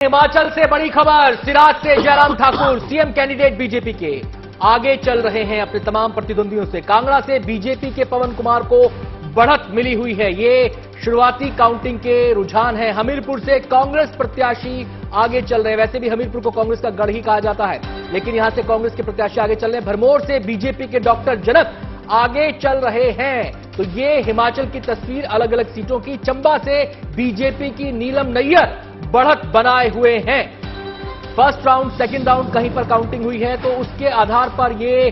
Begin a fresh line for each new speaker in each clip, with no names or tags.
हिमाचल से बड़ी खबर। सिराज से Jairam Thakur CM candidate BJP के आगे चल रहे हैं अपने तमाम प्रतिद्वंदियों से। कांगड़ा से बीजेपी के पवन कुमार को बढ़त मिली हुई है। ये शुरुआती काउंटिंग के रुझान है। हमीरपुर से कांग्रेस प्रत्याशी आगे चल रहे हैं। वैसे भी हमीरपुर को कांग्रेस का गढ़ ही कहा जाता है, लेकिन यहां से कांग्रेस के प्रत्याशी आगे चल रहे हैं। भरमौर से बीजेपी के डॉक्टर जनक आगे चल रहे हैं। तो ये हिमाचल की तस्वीर अलग अलग सीटों की। चंबा से बीजेपी की नीलम नैयर बढ़त बनाए हुए हैं। फर्स्ट राउंड, सेकंड राउंड कहीं पर काउंटिंग हुई है, तो उसके आधार पर ये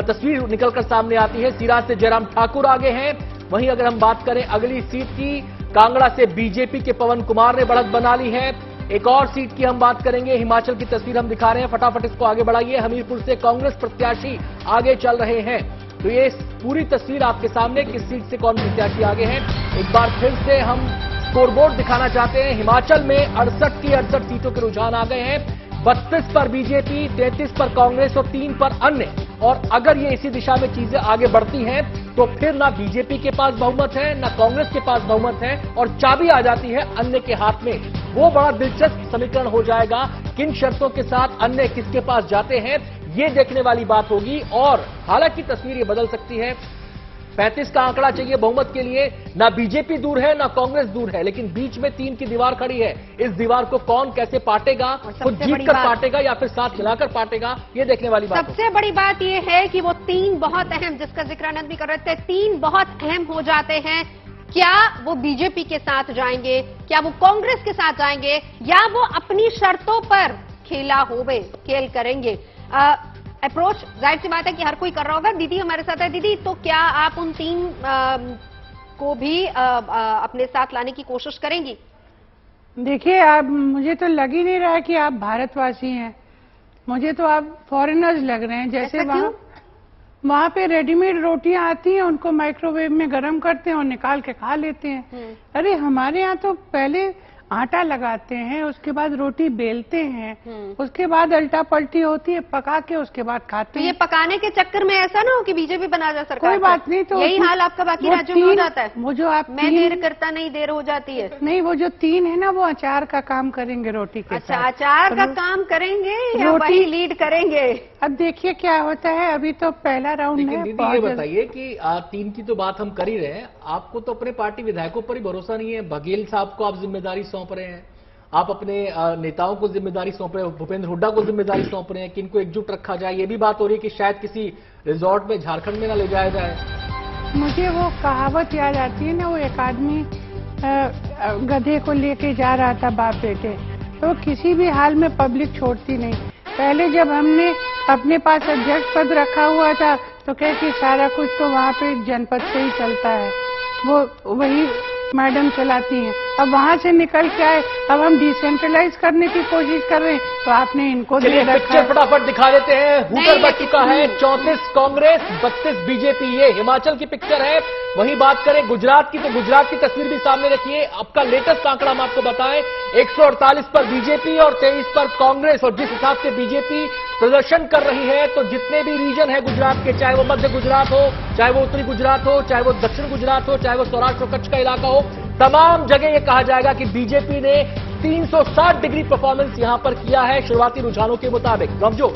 तस्वीर निकलकर सामने आती है। सिराज से जयराम ठाकुर आगे हैं। वहीं अगर हम बात करें अगली सीट की, कांगड़ा से बीजेपी के पवन कुमार ने बढ़त बना ली है। एक और सीट की हम बात करेंगे। हिमाचल की तस्वीर हम दिखा रहे हैं, फटाफट इसको आगे बढ़ाइए। हमीरपुर से कांग्रेस प्रत्याशी आगे चल रहे हैं। तो ये पूरी तस्वीर आपके सामने, किस सीट से कौन प्रत्याशी आगे हैं। एक बार फिर से हम स्कोरबोर्ड दिखाना चाहते हैं। हिमाचल में 68 की 68 सीटों के रुझान आ गए हैं। 32 पर बीजेपी, 33 पर कांग्रेस और 3 पर अन्य। और अगर ये इसी दिशा में चीजें आगे बढ़ती हैं तो फिर ना बीजेपी के पास बहुमत है, ना कांग्रेस के पास बहुमत है, और चाबी आ जाती है अन्य के हाथ में। वो बड़ा दिलचस्प समीकरण हो जाएगा। किन शर्तों के साथ अन्य किसके पास जाते हैं, ये देखने वाली बात होगी। और हालांकि तस्वीर ये बदल सकती है। 35 का आंकड़ा चाहिए बहुमत के लिए। ना बीजेपी दूर है, ना कांग्रेस दूर है, लेकिन बीच में 3 की दीवार खड़ी है। इस दीवार को कौन कैसे पाटेगा, खुद जीतकर पाटेगा या फिर साथ मिलाकर पाटेगा, ये देखने वाली बात।
सबसे बड़ी बात ये है कि वो 3 बहुत अहम, जिसका जिक्र आनंद भी कर रहे थे, 3 बहुत अहम हो जाते हैं। क्या वो बीजेपी के साथ जाएंगे, क्या वो कांग्रेस के साथ जाएंगे, या वो अपनी शर्तों पर खेल करेंगे। अप्रोच जाहिर सी बात है कि हर कोई कर रहा होगा। दीदी हमारे साथ है। दीदी, तो क्या आप उन 3 को भी अपने साथ लाने की कोशिश करेंगी?
देखिए, आप, मुझे तो लग ही नहीं रहा है कि आप भारतवासी हैं। मुझे तो आप फॉरेनर्स लग रहे हैं। जैसे वहाँ पे रेडीमेड रोटियां आती हैं, उनको माइक्रोवेव में गर्म करते हैं और निकाल के खा लेते हैं। अरे हमारे यहाँ तो पहले आटा लगाते हैं, उसके बाद रोटी बेलते हैं, उसके बाद अल्टा पलटी होती है, पका के उसके बाद खाते हैं।
तो ये पकाने के चक्कर में ऐसा ना हो कि बीजेपी बना जा सरकार।
कोई बात नहीं, तो
यही हाल आपका बाकी राज्यों में हो जाता है।
वो जो आप
मैं देर करता नहीं, देर हो जाती है।
नहीं, वो जो 3 है ना, वो अचार का काम करेंगे रोटी के साथ।
अच्छा, अचार का काम करेंगे या वही लीड करेंगे? अब
देखिए क्या होता है। अभी तो पहला राउंड है।
दीदी ये बताइए कि 3 की तो बात हम कर ही रहे हैं, आपको तो अपने पार्टी विधायकों पर ही भरोसा नहीं है। बघेल साहब को आप जिम्मेदारी सौंप रहे हैं, आप अपने नेताओं को जिम्मेदारी सौंप रहे हैं, भूपेंद्र हुड्डा को जिम्मेदारी सौंप रहे हैं कि इनको एकजुट रखा जाए। ये भी बात हो रही है कि शायद किसी रिजॉर्ट में झारखंड में ना ले जाया जाए।
मुझे वो कहावत याद आती है ना, वो एक आदमी गधे को लेके जा रहा था बाप बेटे, तो किसी भी हाल में पब्लिक छोड़ती नहीं। पहले जब हमने अपने पास अध्यक्ष पद रखा हुआ था तो क्या कि सारा कुछ तो वहाँ पे जनपद से ही चलता है, वो वही मैडम चलाती हैं। अब वहाँ से निकल के आए, अब हम डिसेंट्रलाइज करने की कोशिश कर रहे हैं, तो आपने इनको दे रखा है।
फटाफट दिखा देते हैं। हुटर बच चुका है। 34 कांग्रेस, 32 बीजेपी। ये हिमाचल की पिक्चर है। वहीं बात करें गुजरात की, तो गुजरात की तस्वीर भी सामने रखिए। आपका लेटेस्ट आंकड़ा हम आपको बताएं, 148 पर बीजेपी और 23 पर कांग्रेस। और जिस हिसाब से बीजेपी प्रदर्शन कर रही है, तो जितने भी रीजन है गुजरात के, चाहे वो मध्य गुजरात हो, चाहे वो उत्तरी गुजरात हो, चाहे वो दक्षिण गुजरात हो, चाहे वो सौराष्ट्र और कच्छ का इलाका हो, तमाम जगह ये कहा जाएगा कि बीजेपी ने 360 डिग्री परफॉर्मेंस यहां पर किया है शुरुआती रुझानों के मुताबिक। गमजो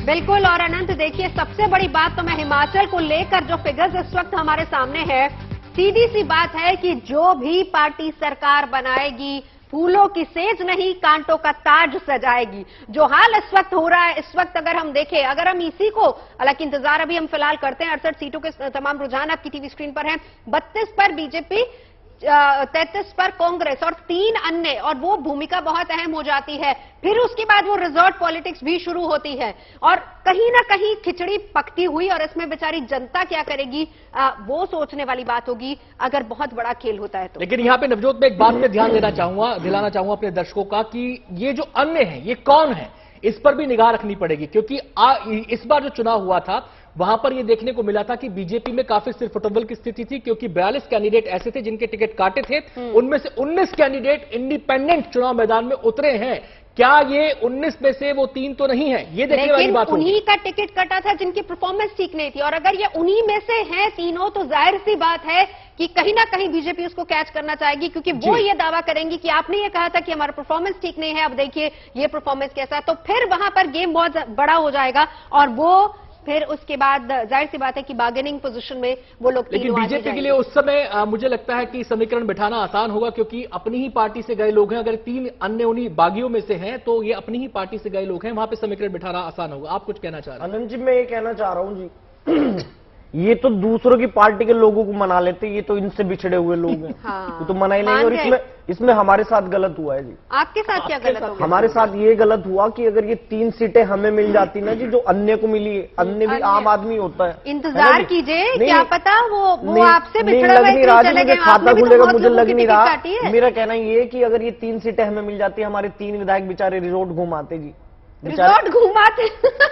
बिल्कुल। और अनंत, देखिए सबसे बड़ी बात तो मैं हिमाचल को लेकर जो फिगर्स इस वक्त हमारे सामने है, सीधी सी बात है कि जो भी पार्टी सरकार बनाएगी, फूलों की सेज नहीं कांटों का ताज सजाएगी। जो हाल इस वक्त हो रहा है, इस वक्त अगर हम देखें, अगर हम इसी को, हालांकि इंतजार अभी हम फिलहाल करते हैं, 68 सीटों के तमाम रुझान आपकी टीवी स्क्रीन पर हैं। 32 पर बीजेपी, 33 पर कांग्रेस और 3 अन्य, और वो भूमिका बहुत अहम हो जाती है। फिर उसके बाद वो रिजॉर्ट पॉलिटिक्स भी शुरू होती है, और कहीं ना कहीं खिचड़ी पकती हुई, और इसमें बेचारी जनता क्या करेगी, वो सोचने वाली बात होगी अगर बहुत बड़ा खेल होता है तो।
लेकिन यहां पे नवजोत में एक बात पे ध्यान दिलाना चाहूंगा अपने दर्शकों का, कि ये जो अन्य है ये कौन है, इस पर भी निगाह रखनी पड़ेगी। क्योंकि इस बार जो चुनाव हुआ था, वहां पर यह देखने को मिला था कि बीजेपी में काफी सिर फुटबॉल की स्थिति थी, क्योंकि 42 कैंडिडेट ऐसे थे जिनके टिकट काटे थे। उनमें से 19 कैंडिडेट इंडिपेंडेंट चुनाव मैदान में उतरे हैं। क्या ये 19 में से वो 3 तो नहीं है? ये देखने वाली
लेकिन
बात होगी।
उन्हीं का टिकट कटा था जिनकी परफॉर्मेंस ठीक नहीं थी, और अगर ये उन्हीं में से हैं तीनों, तो जाहिर सी बात है कि कहीं ना कहीं बीजेपी उसको कैच करना चाहेगी, क्योंकि वो ये दावा करेंगी कि आपने ये कहा था कि हमारा परफॉर्मेंस ठीक नहीं है, अब देखिए ये परफॉर्मेंस कैसा है। तो फिर वहां पर गेम बहुत बड़ा हो जाएगा, और वो फिर उसके बाद जाहिर सी बात है कि बार्गेनिंग पोजीशन में वो लोग
लेकिन
तीनों आ
बीजेपी के
जाएंगे।
लिए उस समय मुझे लगता है कि समीकरण बिठाना आसान होगा, क्योंकि अपनी ही पार्टी से गए लोग हैं। अगर 3 अन्य उन्हीं बागियों में से हैं तो ये अपनी ही पार्टी से गए लोग हैं, वहां पे समीकरण बिठाना आसान होगा। आप कुछ कहना चाह रहे हैं?
आनंद जी, मैं ये कहना चाह रहा हूं जी, ये तो दूसरों की पार्टी के लोगों को मना लेते, ये तो इनसे बिछड़े हुए लोग हैं।
हाँ,
ये तो मना ही नहीं। और
मान गए।
इसमें हमारे साथ गलत हुआ है जी।
आपके साथ क्या गलत हो गया?
हमारे साथ ये गलत हुआ कि अगर ये 3 सीटें हमें मिल जाती ना जी, जो अन्य को मिली है, अन्य भी आम आदमी होता है।
इंतजार कीजिए, क्या पता वो आपसे
नहीं
बिछड़े
लग
हुए
नहीं रहा जी,
चले
मुझे
गए।
खाता
आपने भी तो
खुलेगा,
बहुत
मुझे
लोगों
लग
की
नहीं
टिकट
रहा।
काटी है।
मेरा कहना ये है कि अगर ये 3 सीटें हमें मिल जाती, हमारे 3 विधायक बेचारे रिजोर्ट घुमाते जी,
रिजॉर्ट घुमाते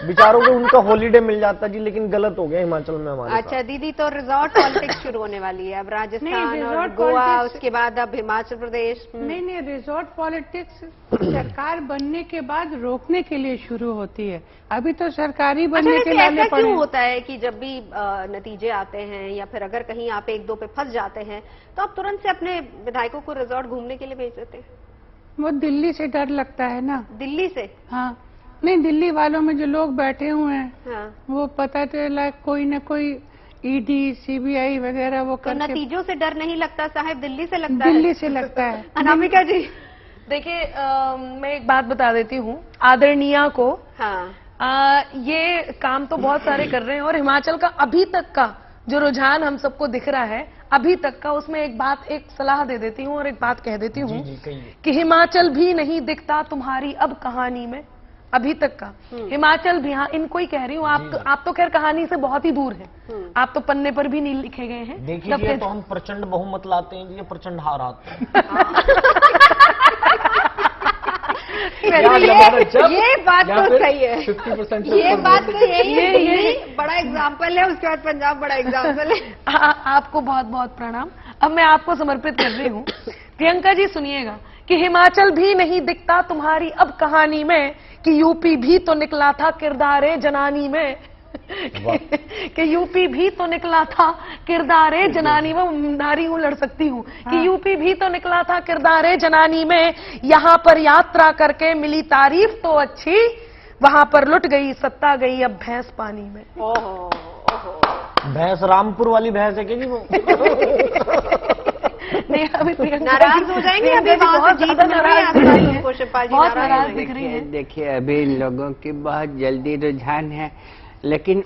बेचारों को उनका हॉलीडे मिल जाता जी। लेकिन गलत हो गया हिमाचल में हमारे साथ।
अच्छा दीदी, तो रिजॉर्ट पॉलिटिक्स शुरू होने वाली है अब, राजस्थान और
रिजॉर्ट
गोवा,
पॉलिटिक्स-
उसके बाद अब हिमाचल प्रदेश।
नहीं, रिजॉर्ट पॉलिटिक्स सरकार बनने के बाद रोकने के लिए शुरू होती है। अभी तो सरकारी
अच्छा,
बनने के
वैसे
लाले
ऐसा
पड़े
क्यों
हैं।
होता है कि जब भी नतीजे आते हैं या फिर अगर कहीं आप 1-2 पे फंस जाते हैं तो आप तुरंत से अपने विधायकों को रिजॉर्ट घूमने के लिए भेज देते हैं?
वो दिल्ली से डर लगता है ना।
दिल्ली से?
हाँ, नहीं, दिल्ली वालों में जो लोग बैठे हुए हैं,
हाँ,
वो पता चला कोई न कोई ईडी, सीबीआई वगैरह वो
तो
करके
नतीजों से डर नहीं लगता साहब, दिल्ली से लगता है?
दिल्ली से लगता है।
अनामिका जी।
देखिए, मैं एक बात बता देती हूँ आदरणीया को।
हाँ,
ये काम तो बहुत सारे कर रहे हैं, और हिमाचल का अभी तक का जो रुझान हम सबको दिख रहा है अभी तक का, उसमें एक सलाह दे देती हूँ और एक बात कह देती हूँ कि हिमाचल भी नहीं दिखता तुम्हारी अब कहानी में। अभी तक का हिमाचल भी, हाँ, इनको ही कह रही हूँ। आप तो खैर कहानी से बहुत ही दूर हैं, आप तो पन्ने पर भी नहीं लिखे गए हैं।
देखिए
तब
ये
के-
तो हम प्रचंड बहुमत लाते हैं जी, ये प्रचंड हार आते हैं।
ये बात तो सही है,
50%
ये बात तो यही है। दिल्ली बड़ा एग्जाम्पल है, उसके बाद पंजाब बड़ा एग्जाम्पल है।
आपको बहुत बहुत प्रणाम। अब मैं आपको समर्पित कर रही हूँ। प्रियंका जी सुनिएगा कि हिमाचल भी नहीं दिखता तुम्हारी अब कहानी में, कि यूपी भी तो निकला था किरदारे जनानी में। कि यूपी भी तो निकला था किरदारे जनानी में, नारी हूं लड़ सकती हूँ, कि यूपी भी तो निकला था किरदारे जनानी में, यहाँ पर यात्रा करके मिली तारीफ तो अच्छी, वहां पर लुट गई सत्ता गई अब भैंस पानी में।
ओहो,
भैंस रामपुर वाली भैंस है क्या जी वो?
नहीं, अभी प्रियंका
नाराज हो जाएंगे, अभी
प्रियंका जी
वहां
बहुत
से जीत
ज्यादा
मिल रही है,
नाराज दिख रही है,
आपको शिल्पा जी
बहुत
नाराज
नाराज
हो
दिख रही है।
देखिए अभी इन लोगों की बहुत जल्दी रुझान है, लेकिन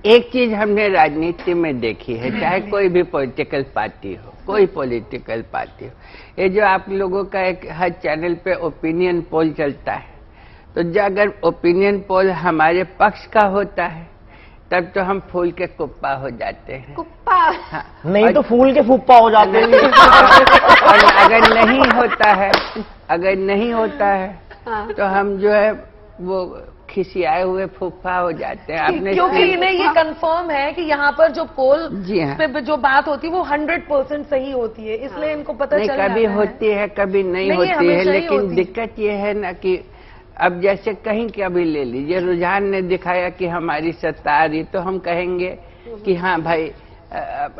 एक चीज हमने राजनीति में देखी है, चाहे कोई भी पॉलिटिकल पार्टी हो, कोई पॉलिटिकल पार्टी हो, ये जो आप लोगों का एक हर चैनल पे ओपिनियन पोल चलता है, तो जो अगर ओपिनियन पोल हमारे पक्ष का होता है तब तो हम फूल के कुप्पा हो जाते हैं।
कुप्पा?
हाँ,
नहीं तो फूल के फुप्पा हो जाते हैं।
और अगर नहीं होता है
हाँ।
तो हम जो है वो खिसियाए हुए फूफा हो जाते हैं। आपने
क्योंकि इन्हें ये कंफर्म है कि यहाँ पर जो पोल
जी हाँ।
पे जो बात होती है वो 100% सही होती है, इसलिए इनको पता
नहीं,
चल
कभी
जाता है।
होती है कभी नहीं
नहीं,
होती है,
हमेशा ही
लेकिन
होती है।
दिक्कत ये है ना कि अब जैसे कहीं का भी ले लीजिए, रुझान ने दिखाया कि हमारी सत्ता आ रही, तो हम कहेंगे कि हाँ भाई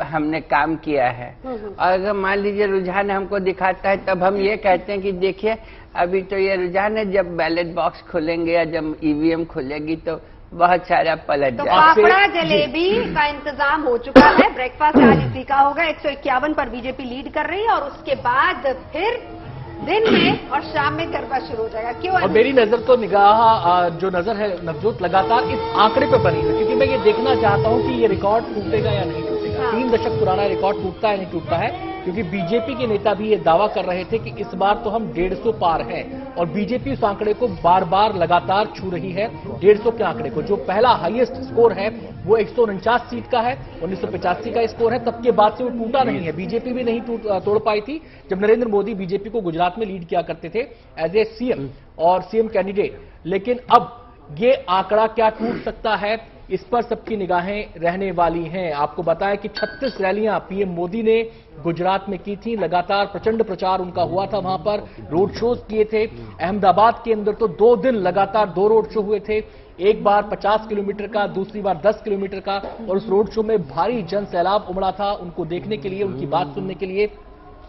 हमने काम किया है। और अगर मान लीजिए रुझान हमको दिखाता है तब हम ये कहते हैं कि देखिए अभी तो ये रुझान है, जब बैलेट बॉक्स खुलेंगे या जब ईवीएम खुलेगी तो बहुत सारा पलट
तो
जाएगा।
फाफड़ा जलेबी का इंतजाम हो चुका है, ब्रेकफास्ट आज इसी का होगा। 151 पर बीजेपी लीड कर रही है, और उसके बाद फिर दिन में और शाम में गरबा शुरू हो जाएगा। क्यों?
और मेरी नजर तो निगाह जो नजर है नवजोत लगातार इस आंकड़े पे बनी हुई, क्योंकि मैं ये देखना चाहता हूं कि ये रिकॉर्ड टूटेगा या नहीं टूटेगा।
हाँ।
3 दशक पुराना रिकॉर्ड टूटता है नहीं टूटता है, क्योंकि बीजेपी के नेता भी ये दावा कर रहे थे कि इस बार तो हम 150 पार हैं, और बीजेपी उस आंकड़े को बार बार लगातार छू रही है, 150 के आंकड़े को। जो पहला हाईएस्ट स्कोर है वो 149 सीट का है, 1985 का स्कोर है, तब के बाद से वो टूटा नहीं है। बीजेपी भी नहीं तोड़ पाई थी जब नरेंद्र मोदी बीजेपी को गुजरात में लीड किया करते थे एज ए सीएम और सीएम कैंडिडेट। लेकिन अब ये आंकड़ा क्या टूट सकता है, इस पर सबकी निगाहें रहने वाली हैं। आपको बताया कि 36 रैलियां पीएम मोदी ने गुजरात में की थी। लगातार प्रचंड प्रचार उनका हुआ था, वहां पर रोड शोज किए थे। अहमदाबाद के अंदर तो 2 दिन लगातार 2 रोड शो हुए थे, एक बार 50 किलोमीटर का, दूसरी बार 10 किलोमीटर का, और उस रोड शो में भारी जन सैलाब उमड़ा था उनको देखने के लिए, उनकी बात सुनने के लिए।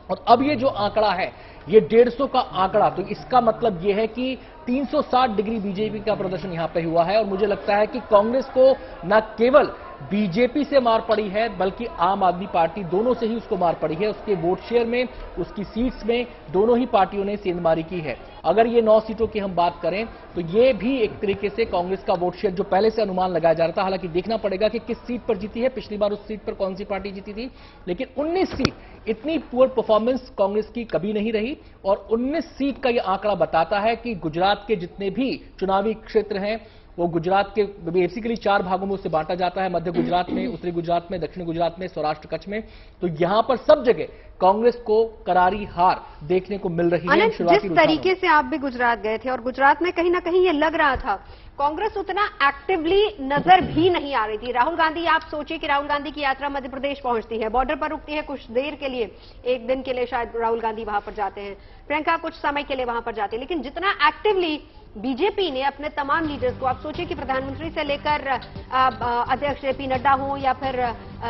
और अब ये जो आंकड़ा है, ये 150 का आंकड़ा, तो इसका मतलब ये है कि 360 डिग्री बीजेपी का प्रदर्शन यहां पे हुआ है। और मुझे लगता है कि कांग्रेस को न केवल बीजेपी से मार पड़ी है, बल्कि आम आदमी पार्टी, दोनों से ही उसको मार पड़ी है। उसके वोट शेयर में, उसकी सीट्स में, दोनों ही पार्टियों ने सेंधमारी की है। अगर ये 9 सीटों की हम बात करें तो ये भी एक तरीके से कांग्रेस का वोट शेयर जो पहले से अनुमान लगाया जा रहा था, हालांकि देखना पड़ेगा कि किस सीट पर जीती है। पिछली बार उस सीट पर कौन सी पार्टी जीती थी, लेकिन 19 सीट, इतनी पुअर परफॉर्मेंस कांग्रेस की कभी नहीं रही। और 19 सीट का यह आंकड़ा बताता है कि गुजरात के जितने भी चुनावी क्षेत्र हैं, वो गुजरात के बेसिकली 4 भागों में उसे बांटा जाता है, मध्य गुजरात में, उत्तरी गुजरात में, दक्षिण गुजरात में, सौराष्ट्र कच्छ में। तो यहां पर सब जगह कांग्रेस को करारी हार देखने को मिल रही है।
जिस तरीके से आप भी गुजरात गए थे और गुजरात में कहीं ना कहीं ये लग रहा था कांग्रेस उतना एक्टिवली नजर भी नहीं आ रही थी। राहुल गांधी, आप सोचिए कि राहुल गांधी की यात्रा मध्य प्रदेश पहुंचती है, बॉर्डर पर रुकती है कुछ देर के लिए, 1 दिन के लिए शायद राहुल गांधी वहां पर जाते हैं, प्रियंका कुछ समय के लिए वहां पर जाती है, लेकिन जितना एक्टिवली बीजेपी ने अपने तमाम लीडर्स को, आप सोचिए कि प्रधानमंत्री से लेकर अध्यक्ष जेपी नड्डा हो या फिर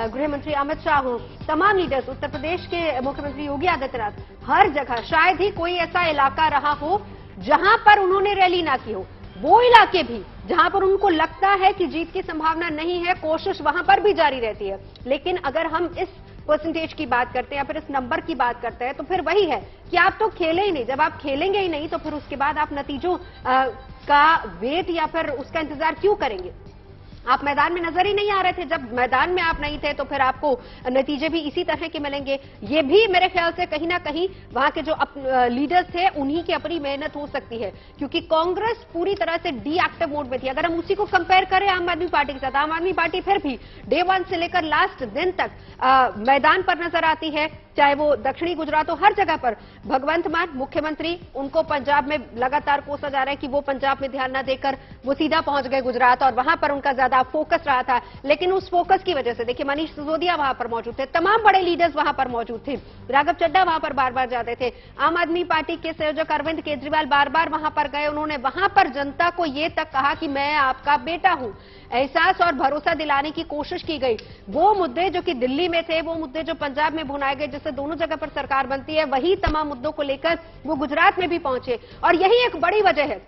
गृह मंत्री अमित शाह हो, तमाम लीडर्स, उत्तर प्रदेश के मुख्यमंत्री योगी आदित्यनाथ, हर जगह शायद ही कोई ऐसा इलाका रहा हो जहां पर उन्होंने रैली ना की हो। वो इलाके भी जहां पर उनको लगता है कि जीत की संभावना नहीं है, कोशिश वहां पर भी जारी रहती है। लेकिन अगर हम इस परसेंटेज की बात करते हैं या फिर इस नंबर की बात करते हैं तो फिर वही है कि आप तो खेले ही नहीं। जब आप खेलेंगे ही नहीं तो फिर उसके बाद आप नतीजों का वेट या फिर उसका इंतजार क्यों करेंगे? आप मैदान में नजर ही नहीं आ रहे थे। जब मैदान में आप नहीं थे तो फिर आपको नतीजे भी इसी तरह के मिलेंगे। ये भी मेरे ख्याल से कहीं ना कहीं वहां के जो लीडर्स थे उन्हीं की अपनी मेहनत हो सकती है, क्योंकि कांग्रेस पूरी तरह से डीएक्टिव मोड में थी। अगर हम उसी को कंपेयर करें आम आदमी पार्टी के साथ, आम आदमी पार्टी फिर भी डे 1 से लेकर लास्ट दिन तक मैदान पर नजर आती है, चाहे वो दक्षिणी गुजरात हो, हर जगह पर। भगवंत मान मुख्यमंत्री, उनको पंजाब में लगातार कोसा जा रहा है कि वो पंजाब में ध्यान न देकर वो सीधा पहुंच गए गुजरात और वहां पर उनका ज्यादा फोकस रहा था। लेकिन उस फोकस की वजह से देखिए मनीष सिसोदिया वहां पर मौजूद थे, तमाम बड़े लीडर्स वहां पर मौजूद थे, राघव चड्ढा वहां पर बार बार जाते थे, आम आदमी पार्टी के संयोजक अरविंद केजरीवाल बार बार वहां पर गए। उन्होंने वहां पर जनता को ये तक कहा कि मैं आपका बेटा हूं, एहसास और भरोसा दिलाने की कोशिश की गई। वो मुद्दे जो कि दिल्ली में थे, वो मुद्दे जो पंजाब में भुनाए गए, जिससे दोनों जगह पर सरकार बनती है, वही तमाम मुद्दों को लेकर वो गुजरात में भी पहुंचे। और यही एक बड़ी वजह है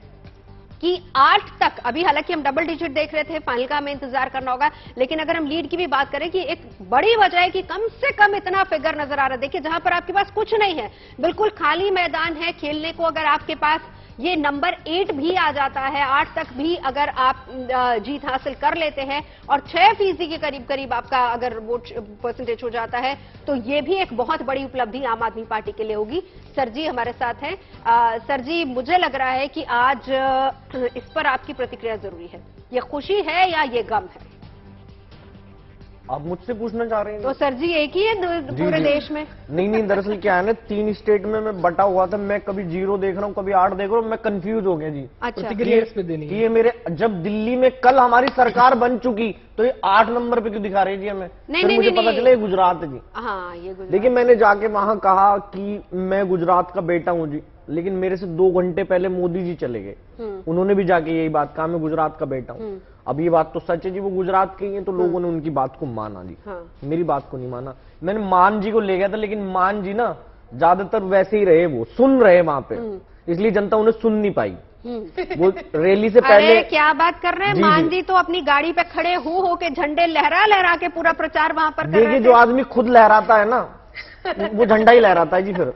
कि 8 तक, अभी हालांकि हम डबल डिजिट देख रहे थे, फाइनल का हमें इंतजार करना होगा, लेकिन अगर हम लीड की भी बात करें कि एक बड़ी वजह है कि कम से कम इतना फिगर नजर आ रहा है। देखिए जहां पर आपके पास कुछ नहीं है, बिल्कुल खाली मैदान है खेलने को, अगर आपके पास ये नंबर 8 भी आ जाता है, 8 तक भी अगर आप जीत हासिल कर लेते हैं और 6% के करीब करीब आपका अगर वोट परसेंटेज हो जाता है, तो ये भी एक बहुत बड़ी उपलब्धि आम आदमी पार्टी के लिए होगी। सर जी हमारे साथ हैं। सर जी, मुझे लग रहा है कि आज इस पर आपकी प्रतिक्रिया जरूरी है। ये खुशी है या ये गम है?
आप मुझसे पूछना चाह रहे हैं?
तो सर जी एक ही है पूरे देश में?
नहीं, दरअसल क्या है ना, 3 स्टेट में मैं बटा हुआ था। मैं कभी 0 देख रहा हूँ, कभी 8 देख रहा हूँ, मैं कंफ्यूज हो गया जी।
अच्छा,
पे देनी
ये मेरे, जब दिल्ली में कल हमारी सरकार बन चुकी तो ये 8 नंबर पे क्यों दिखा रही है जी हमें?
नहीं,
मुझे पता चला ये गुजरात है जी।
हाँ, ये गुजरात।
देखिए मैंने जाके वहां कहा कि मैं गुजरात का बेटा हूँ जी, लेकिन मेरे से 2 घंटे पहले मोदी जी चले गए, उन्होंने भी जाके यही बात कहा, मैं गुजरात का बेटा हूँ। अब ये बात तो सच है जी, वो गुजरात के ही हैं, तो लोगों ने उनकी बात को माना जी। मेरी बात को नहीं माना। मैंने मान जी को ले गया था, लेकिन मान जी ना ज्यादातर वैसे ही रहे, वो सुन रहे वहां पे, इसलिए जनता उन्हें सुन नहीं पाई। वो रैली से पहले।
अरे क्या बात कर रहे हैं, मान जी तो अपनी गाड़ी पे खड़े हो के झंडे लहरा लहरा के पूरा प्रचार वहां पर कर रहे थे।
देखिए जो आदमी खुद लहराता है ना, वो झंडा ही लहराता है जी। फिर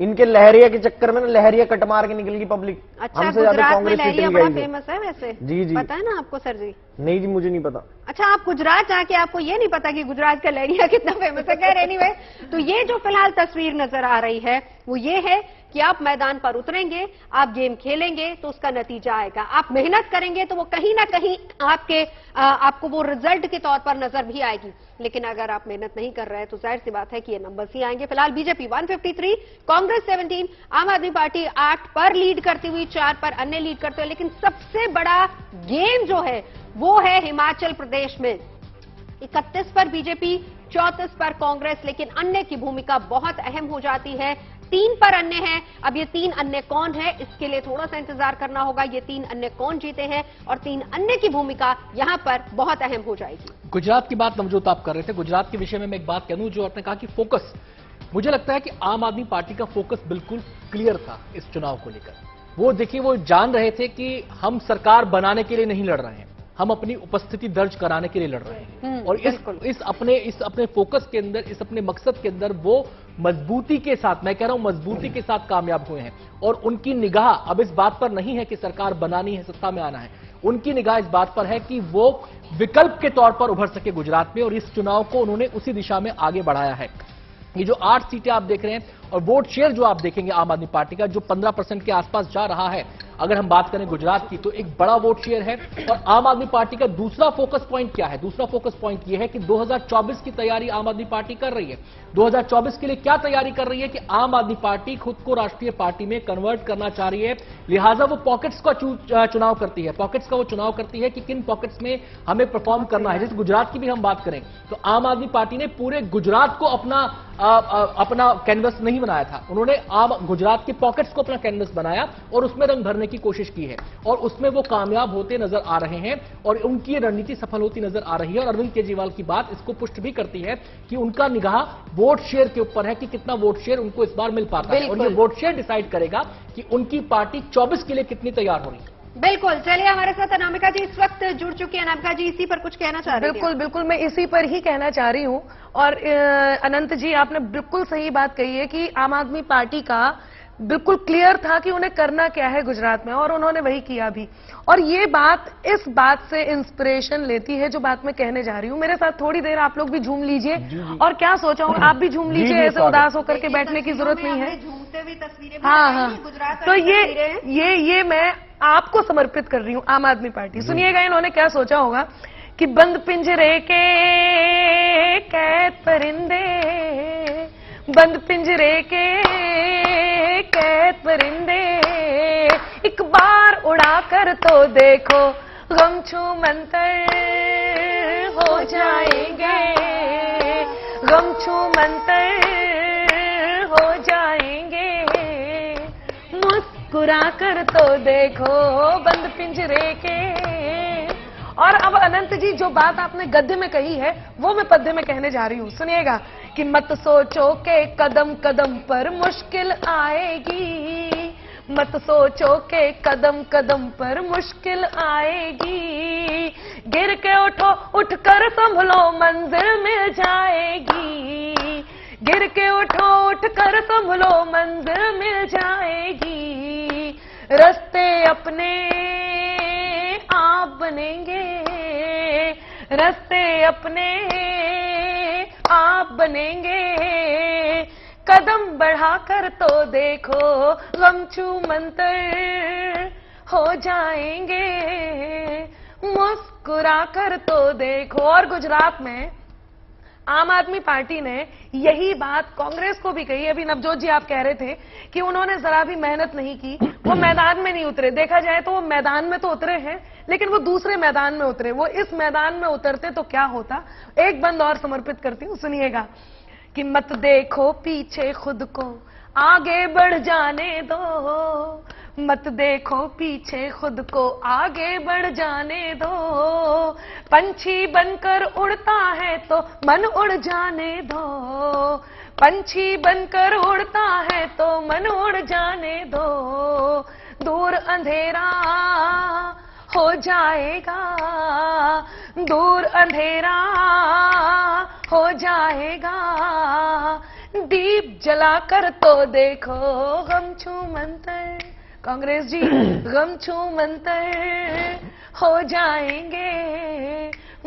इनके लहरिया के चक्कर में ना लहरिया कट मार के निकल गई पब्लिक।
अच्छा,
हमसे ज्यादा
गुजरात में
कांग्रेस
लहरिया
जीतनी
बड़ा
गई।
फेमस है वैसे?
जी जी,
पता है ना आपको सर जी?
नहीं जी, मुझे नहीं पता।
अच्छा, आप गुजरात जाके आपको ये नहीं पता कि गुजरात का लहरिया कितना फेमस है? खैर एनीवे, तो ये जो फिलहाल तस्वीर नजर आ रही है वो ये है कि आप मैदान पर उतरेंगे, आप गेम खेलेंगे तो उसका नतीजा आएगा। आप मेहनत करेंगे तो वो कहीं ना कहीं आपको वो रिजल्ट के तौर पर नजर भी आएगी। लेकिन अगर आप मेहनत नहीं कर रहे हैं तो जाहिर सी बात है कि ये नंबर्स ही आएंगे। फिलहाल बीजेपी 153, कांग्रेस 17, आम आदमी पार्टी 8 पर लीड करती हुई, 4 पर अन्य लीड करते हुए। लेकिन सबसे बड़ा गेम जो है वो है हिमाचल प्रदेश में 31 पर बीजेपी, 34 पर कांग्रेस, लेकिन अन्य की भूमिका बहुत अहम हो जाती है। 3 पर अन्य है। अब ये 3 अन्य कौन है, इसके लिए थोड़ा सा इंतजार करना होगा। ये 3 अन्य कौन जीते हैं और 3 अन्य की भूमिका यहां पर बहुत अहम हो जाएगी।
गुजरात की बात नवजोत आप कर रहे थे। गुजरात के विषय में मैं एक बात कह दूं, जो आपने कहा कि फोकस, मुझे लगता है कि आम आदमी पार्टी का फोकस बिल्कुल क्लियर था इस चुनाव को लेकर। वो देखिए, वो जान रहे थे कि हम सरकार बनाने के लिए नहीं लड़ रहे हैं, हम अपनी उपस्थिति दर्ज कराने के लिए लड़ रहे हैं। और इस अपने फोकस के अंदर, इस अपने मकसद के अंदर वो मजबूती के साथ, मैं कह रहा हूं मजबूती के साथ कामयाब हुए हैं। और उनकी निगाह अब इस बात पर नहीं है कि सरकार बनानी है, सत्ता में आना है। उनकी निगाह इस बात पर है कि वो विकल्प के तौर पर उभर सके गुजरात में, और इस चुनाव को उन्होंने उसी दिशा में आगे बढ़ाया है। ये जो 8 सीटें आप देख रहे हैं और वोट शेयर जो आप देखेंगे आम आदमी पार्टी का, जो 15% के आसपास जा रहा है, अगर हम बात करें गुजरात की, तो एक बड़ा वोट शेयर है। और आम आदमी पार्टी का दूसरा फोकस पॉइंट क्या है? दूसरा फोकस पॉइंट यह है कि 2024 की तैयारी आम आदमी पार्टी कर रही है। 2024 के लिए क्या तैयारी कर रही है कि आम आदमी पार्टी खुद को राष्ट्रीय पार्टी में कन्वर्ट करना चाह रही है। लिहाजा वो पॉकेट्स का चुनाव करती है, पॉकेट्स का वो चुनाव करती है कि किन पॉकेट्स में हमें परफॉर्म करना है। जैसे गुजरात की भी हम बात करें तो आम आदमी पार्टी ने पूरे गुजरात को अपना कैनवस नहीं बनाया था, उन्होंने गुजरात के पॉकेट्स को अपना कैनवस बनाया और उसमें रंग भरने की कोशिश की है, और उसमें वो कामयाब होते नजर आ रहे हैं और उनकी रणनीति सफल होती नजर आ रही है। और अरविंद केजरीवाल की बात इसको पुष्ट भी करती है कि उनका निगाह वोट शेयर के ऊपर है कि कितना वोट शेयर उनको इस बार मिल पाता है, और ये वोट शेयर डिसाइड करेगा कि उनकी पार्टी 24 के लिए कितनी तैयार हो रही है।
बिल्कुल, चलिए हमारे साथ अनामिका जी इस वक्त जुड़ चुकी है। अनामिका जी, इसी पर कुछ कहना चाह रही हैं?
बिल्कुल बिल्कुल, मैं इसी पर ही कहना चाह रही हूं। और अनंत जी, आपने बिल्कुल सही बात कही है कि आम आदमी पार्टी का बिल्कुल क्लियर था कि उन्हें करना क्या है गुजरात में, और उन्होंने वही किया भी। और ये बात इस बात से इंस्पिरेशन लेती है जो बात मैं कहने जा रही हूँ। मेरे साथ थोड़ी देर आप लोग भी झूम लीजिए, और क्या सोचा हूँ, आप भी झूम लीजिए, ऐसे उदास होकर के बैठने की जरूरत नहीं है।
झूमते हुए तस्वीरें,
हाँ,
गुजरात
तो ये मैं आपको समर्पित कर रही हूँ, आम आदमी पार्टी। सुनिएगा इन्होंने क्या सोचा होगा कि बंद पिंजरे के कैद परिंदे, बंद पिंजरे के कैद परिंदे, एक बार उड़ा कर तो देखो, गम छू मंतर हो जाएंगे, गम छू मंतर हो जाएंगे, मुस्कुरा कर तो देखो, बंद पिंजरे के। और अब अनंत जी, जो बात आपने गद्य में कही है वो मैं पद्य में कहने जा रही हूं। सुनिएगा कि मत सोचो के कदम कदम पर मुश्किल आएगी, मत सोचो के कदम कदम पर मुश्किल आएगी, गिर के उठो, उठकर संभलो, मंजिल मिल जाएगी, गिर के उठो, उठकर संभलो, मंजिल मिल जाएगी, रास्ते अपने आप बनेंगे, रास्ते अपने आप बनेंगे, कदम बढ़ाकर तो देखो, गम छू मंतर हो जाएंगे, मुस्कुरा कर तो देखो। और गुजरात में आम आदमी पार्टी ने यही बात कांग्रेस को भी कही। अभी नवजोत जी आप कह रहे थे कि उन्होंने जरा भी मेहनत नहीं की, वो मैदान में नहीं उतरे। देखा जाए तो वो मैदान में तो उतरे हैं, लेकिन वो दूसरे मैदान में उतरे। वो इस मैदान में उतरते तो क्या होता। एक बंद और समर्पित करती हूँ, सुनिएगा कि मत देखो पीछे खुद को, आगे बढ़ जाने दो, मत देखो पीछे खुद को, आगे बढ़ जाने दो, पंछी बनकर उड़ता है तो मन उड़ जाने दो, पंछी बनकर उड़ता है तो मन उड़ जाने दो, दूर अंधेरा हो जाएगा, दूर अंधेरा हो जाएगा, दीप जलाकर तो देखो, गम छू मंतर, कांग्रेस जी गम छू मंतर हो जाएंगे,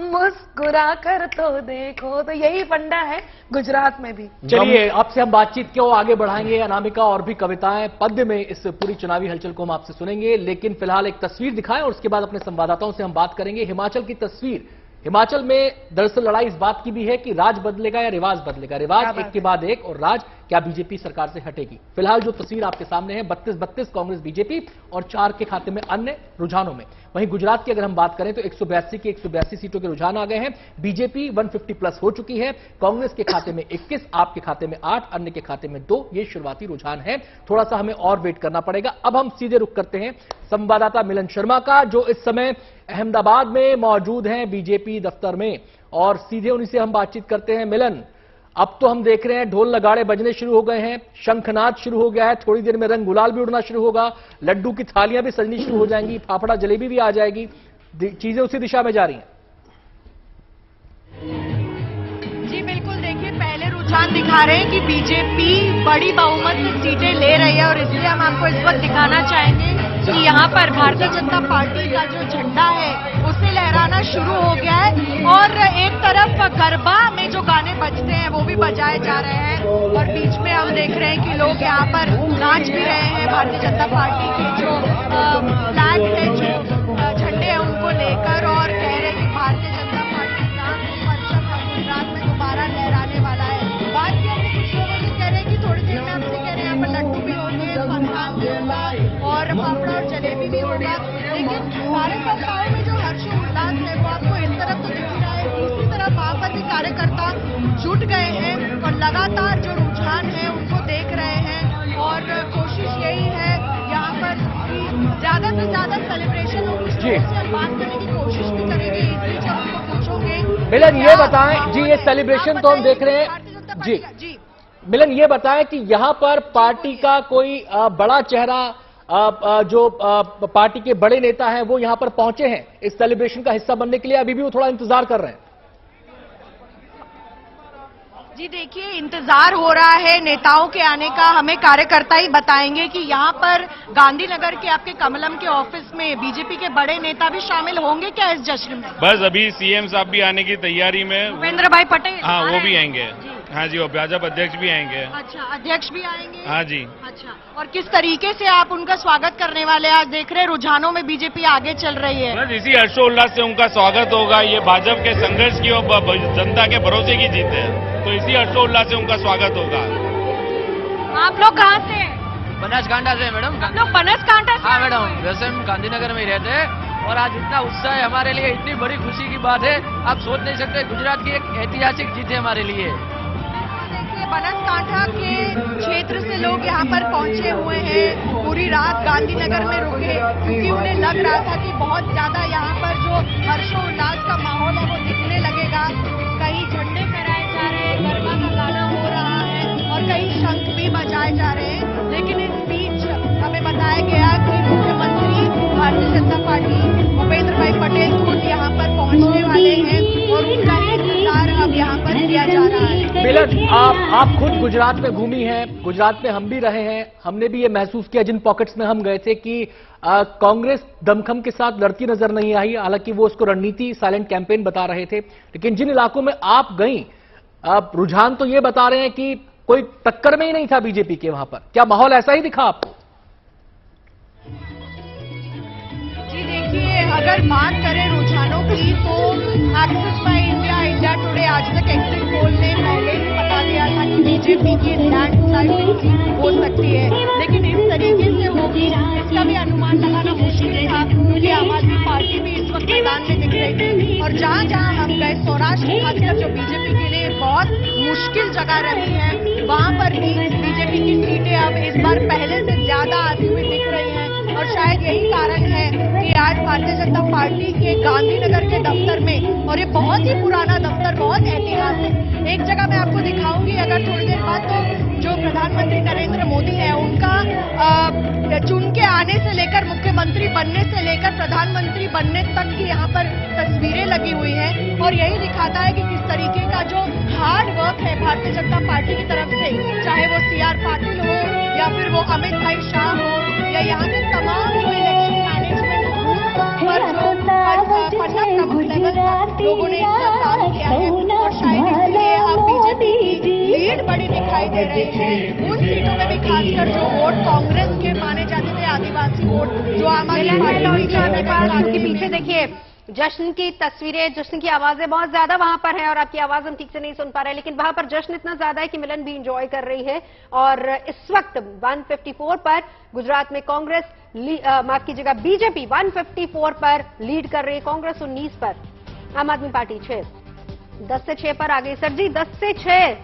मुस्कुरा कर तो देखो। तो यही फंडा है गुजरात में भी।
चलिए आपसे हम बातचीत को आगे बढ़ाएंगे। अनामिका, और भी कविताएं पद्य में इस पूरी चुनावी हलचल को हम आपसे सुनेंगे, लेकिन फिलहाल एक तस्वीर दिखाएं और उसके बाद अपने संवाददाताओं से हम बात करेंगे। हिमाचल की तस्वीर। हिमाचल में दरअसल लड़ाई इस बात की भी है कि राज बदलेगा या रिवाज बदलेगा। रिवाज एक के बाद एक और राज क्या बीजेपी सरकार से हटेगी? फिलहाल जो तस्वीर आपके सामने है 32-32 कांग्रेस बीजेपी और 4 के खाते में अन्य रुझानों में। वहीं गुजरात की अगर हम बात करें तो 182 की 182 सीटों के रुझान आ गए हैं। बीजेपी 150 प्लस हो चुकी है। कांग्रेस के खाते में 21, आपके खाते में 8, अन्य के खाते में 2। ये शुरुआती रुझान है, थोड़ा सा हमें और वेट करना पड़ेगा। अब हम सीधे रुख करते हैं संवाददाता मिलन शर्मा का, जो इस समय अहमदाबाद में मौजूद हैं बीजेपी दफ्तर में, और सीधे उन्हीं से हम बातचीत करते हैं। मिलन, अब तो हम देख रहे हैं ढोल नगाड़े बजने शुरू हो गए हैं, शंखनाद शुरू हो गया है, थोड़ी देर में रंग गुलाल भी उड़ना शुरू होगा, लड्डू की थालियां भी सजनी शुरू हो जाएंगी, फाफड़ा जलेबी भी आ जाएगी, चीजें उसी दिशा में जा रही हैं।
जी बिल्कुल, देखिए पहले रुझान दिखा रहे हैं कि बीजेपी बड़ी बहुमत से सीटें ले रही है, और इसलिए हम आपको इस वक्त दिखाना चाहेंगे कि यहाँ पर भारतीय जनता पार्टी का जो झंडा है उसे लहराना शुरू हो गया है, और एक तरफ गरबा में जो गाने बजते हैं वो भी बजाए जा रहे हैं, और बीच में हम देख रहे हैं कि लोग यहाँ पर नाच भी रहे हैं भारतीय जनता पार्टी के जो फ्लैग है, जो झंडे हैं उनको लेकर, और कह रहे हैं कि भारतीय जनता पार्टी का परचम अब गुजरात में दोबारा लहराने वाला है। बात की हमने कुछ लोगों से कह रहे हैं कि थोड़ी देर में आपसे कह रहे हैं यहाँ पर लड्डू भी होंगे, फनखान भी होगा और फाफड़ा और जलेबी भी होगा, लेकिन कार्यकर्ताओं में जो हर्ष उल्लास है वो आपको इस तरफ तो दिख रहा है, दूसरी तरफ वहां पर भी कार्यकर्ता जुट गए हैं और लगातार जो रुझान है उनको देख रहे हैं, और कोशिश यही है यहाँ पर ज्यादा से ज्यादा सेलिब्रेशन हो। कुछ लोगों से हम बात करने की कोशिश भी करेंगे, इसलिए जब उनको पूछोगे
मिलन ये बताएं जी, ये सेलिब्रेशन तो हम देख रहे हैं जी, मिलन ये बताएं कि यहां पर पार्टी का कोई बड़ा चेहरा, जो पार्टी के बड़े नेता हैं वो यहां पर पहुंचे हैं इस सेलिब्रेशन का हिस्सा बनने के लिए, अभी भी वो थोड़ा इंतजार कर रहे हैं?
जी देखिए, इंतजार हो रहा है नेताओं के आने का, हमें कार्यकर्ता ही बताएंगे कि यहाँ पर गांधीनगर के आपके कमलम के ऑफिस में बीजेपी के बड़े नेता भी शामिल होंगे क्या इस जश्न में?
बस अभी सीएम साहब भी आने की तैयारी में,
भूपेंद्र भाई पटेल,
हाँ वो भी आएंगे, हाँ जी, और भाजपा अध्यक्ष भी आएंगे।
अच्छा, अध्यक्ष भी आएंगे,
हाँ जी।
अच्छा, और किस तरीके से आप उनका स्वागत करने वाले हैं? आज देख रहे हैं रुझानों में बीजेपी आगे चल रही है,
बस इसी हर्षोल्लास से उनका स्वागत होगा। ये भाजपा के संघर्ष की और जनता के भरोसे की जीत है, तो इसी हर्षोल्लास से उनका स्वागत होगा।
आप लोग कहाँ से?
बनासकांठा से मैडम।
हम लोग बनासकांठा से?
हाँ मैडम, वैसे हम गांधीनगर में ही रहते हैं, और आज इतना उत्साह है हमारे लिए, इतनी बड़ी खुशी की बात है, आप सोच नहीं सकते। गुजरात की एक ऐतिहासिक जीत है हमारे लिए।
बनासकांठा के क्षेत्र से लोग यहाँ पर पहुंचे हुए हैं, पूरी रात गांधीनगर में रुके, क्योंकि उन्हें लग रहा था कि बहुत ज्यादा यहाँ पर जो हर्षोल्लास का माहौल है वो दिखने लगेगा। कहीं झंडे फहराए जा रहे हैं, गरबा का गाना हो रहा है, और कहीं शंख भी बजाए जा रहे हैं, लेकिन इस बीच हमें बताया गया कि मुख्यमंत्री भारतीय जनता पार्टी भूपेंद्र भाई पटेल खुद यहाँ पर पहुंचने वाले हैं, और उनका इंतजार अब यहाँ पर किया जा रहा है।
मिलन, आप खुद गुजरात में घूमी हैं, गुजरात में हम भी रहे हैं, हमने भी ये महसूस किया जिन पॉकेट्स में हम गए थे कि कांग्रेस दमखम के साथ लड़ती नजर नहीं आई, हालांकि वो उसको रणनीति साइलेंट कैंपेन बता रहे थे, लेकिन जिन इलाकों में आप गई, रुझान तो ये बता रहे हैं कि कोई टक्कर में ही नहीं था बीजेपी के वहां पर। क्या माहौल ऐसा ही दिखा आपको?
जी देखिए, अगर बात करें रुझानों की तो axis by India, India today, आज तक एग्जिट पोल ने पहले ही बता दिया था कि बीजेपी की लैंडस्लाइड हो सकती है, लेकिन इस तरीके से होगी इसका भी अनुमान लगाना मुश्किल था, क्योंकि आम आदमी पार्टी भी इस वक्त मैदान में दिख रही थी, और जहां जहां हम गए, सौराष्ट्र खासकर जो बीजेपी के लिए बहुत मुश्किल जगह रही है, वहां पर भी बीजेपी की सीटें अब इस बार पहले से ज्यादा आती हुई दिख रही हैं, और शायद यही कारण है कि आज भारतीय जनता पार्टी के गांधीनगर के दफ्तर में, और ये बहुत ही पुराना दफ्तर, बहुत ऐतिहासिक, एक जगह मैं आपको दिखाऊंगी अगर थोड़ी देर बाद, तो जो प्रधानमंत्री नरेंद्र मोदी है उनका चुन के आने से लेकर मुख्यमंत्री बनने से लेकर प्रधानमंत्री बनने तक की यहाँ पर तस्वीरें लगी हुई हैं, और यही दिखाता है कि किस तरीके का जो हार्ड वर्क है भारतीय जनता पार्टी की तरफ से, चाहे वो CR पाटिल हो या फिर वो अमित भाई शाह हो, या यहाँ के तमाम जो इलेक्शन मैनेजमेंट पर जो पन्ना प्रमुख लेवल पर लोगों ने इतना काम किया है, और शायद इसलिए अब बीजेपी की लीड बड़ी दिखाई दे रही है उन सीटों में भी, खासकर जो वोट कांग्रेस के माने जाते थे, आदिवासी वोट जो आम आदमी पार्टी
के पीछे देखिए जश्न की तस्वीरें, जश्न की आवाजें बहुत ज्यादा वहां पर हैं और आपकी आवाज हम ठीक से नहीं सुन पा रहे, लेकिन वहां पर जश्न इतना ज्यादा है कि मिलन भी इंजॉय कर रही है। और इस वक्त 154 पर गुजरात में कांग्रेस, माफ कीजिएगा, बीजेपी 154 पर लीड कर रही है, कांग्रेस 19 पर, आम आदमी पार्टी 6, 10 से 6 पर आ गई। सर जी 10 से 6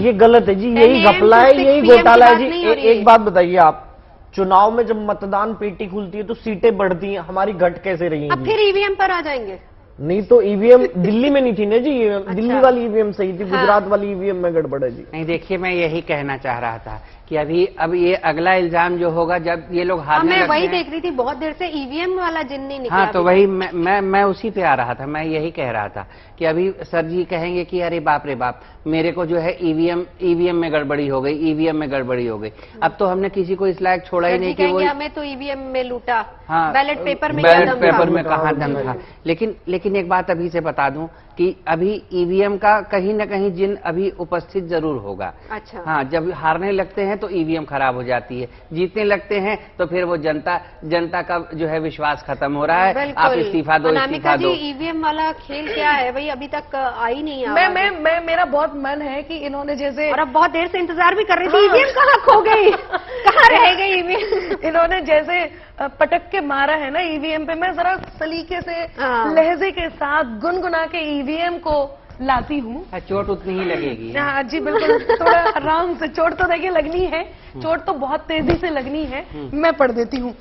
ये गलत है जी, यही घपला है, यही घोटाला है जी। एक बात बताइए आप, चुनाव में जब मतदान पेटी खुलती है तो सीटें बढ़ती हैं, हमारी घट कैसे रही
अब फिर ईवीएम पर आ जाएंगे?
नहीं तो ईवीएम दिल्ली में नहीं थी ना जी, दिल्ली वाली ईवीएम सही थी, गुजरात वाली ईवीएम में गड़बड़ है जी।
नहीं, देखिए मैं यही कहना चाह रहा था कि अब ये अगला इल्जाम जो होगा जब ये लोग हारने
मैं
लगते
वही
हैं,
देख रही थी, बहुत देर से ईवीएम वाला जिन नहीं निकला।
हाँ, तो वही मैं उसी पे आ रहा था, मैं यही कह रहा था कि अभी सर जी कहेंगे कि अरे बाप रे बाप, मेरे को जो है ईवीएम में गड़बड़ी हो गई, ईवीएम में गड़बड़ी हो गई। अब तो हमने किसी को इस लायक छोड़ा ही नहीं कि वो,
हमें तो ईवीएम में लूटा,
हाँ,
बैलेट पेपर में
कहाँ दम था। लेकिन एक बात अभी से बता दूं कि अभी ईवीएम का कहीं न कहीं जिन अभी उपस्थित जरूर होगा।
अच्छा।
हाँ, जब हारने लगते हैं तो ईवीएम खराब हो जाती है, जीतने लगते हैं तो फिर वो जनता का जो है विश्वास खत्म हो रहा है, आप इस्तीफा दो, इस्तीफा दो।
ईवीएम वाला खेल क्या है भाई, अभी तक आई नहीं।
मैं मेरा बहुत मन है कि इन्होंने जैसे,
और अब बहुत देर से इंतजार भी कर रही थी, ईवीएम कहाँ खो गई, कहाँ रह गई ईवीएम?
इन्होंने जैसे पटक के मारा है ना ईवीएम पे, मैं जरा सलीके से लहजे के साथ गुनगुना के ईवीएम को लाती हूँ।
चोट उतनी ही लगेगी।
हाँ जी बिल्कुल, थोड़ा आराम से। चोट तो देखिए लगनी है, चोट तो बहुत तेजी से लगनी है। मैं पढ़ देती हूँ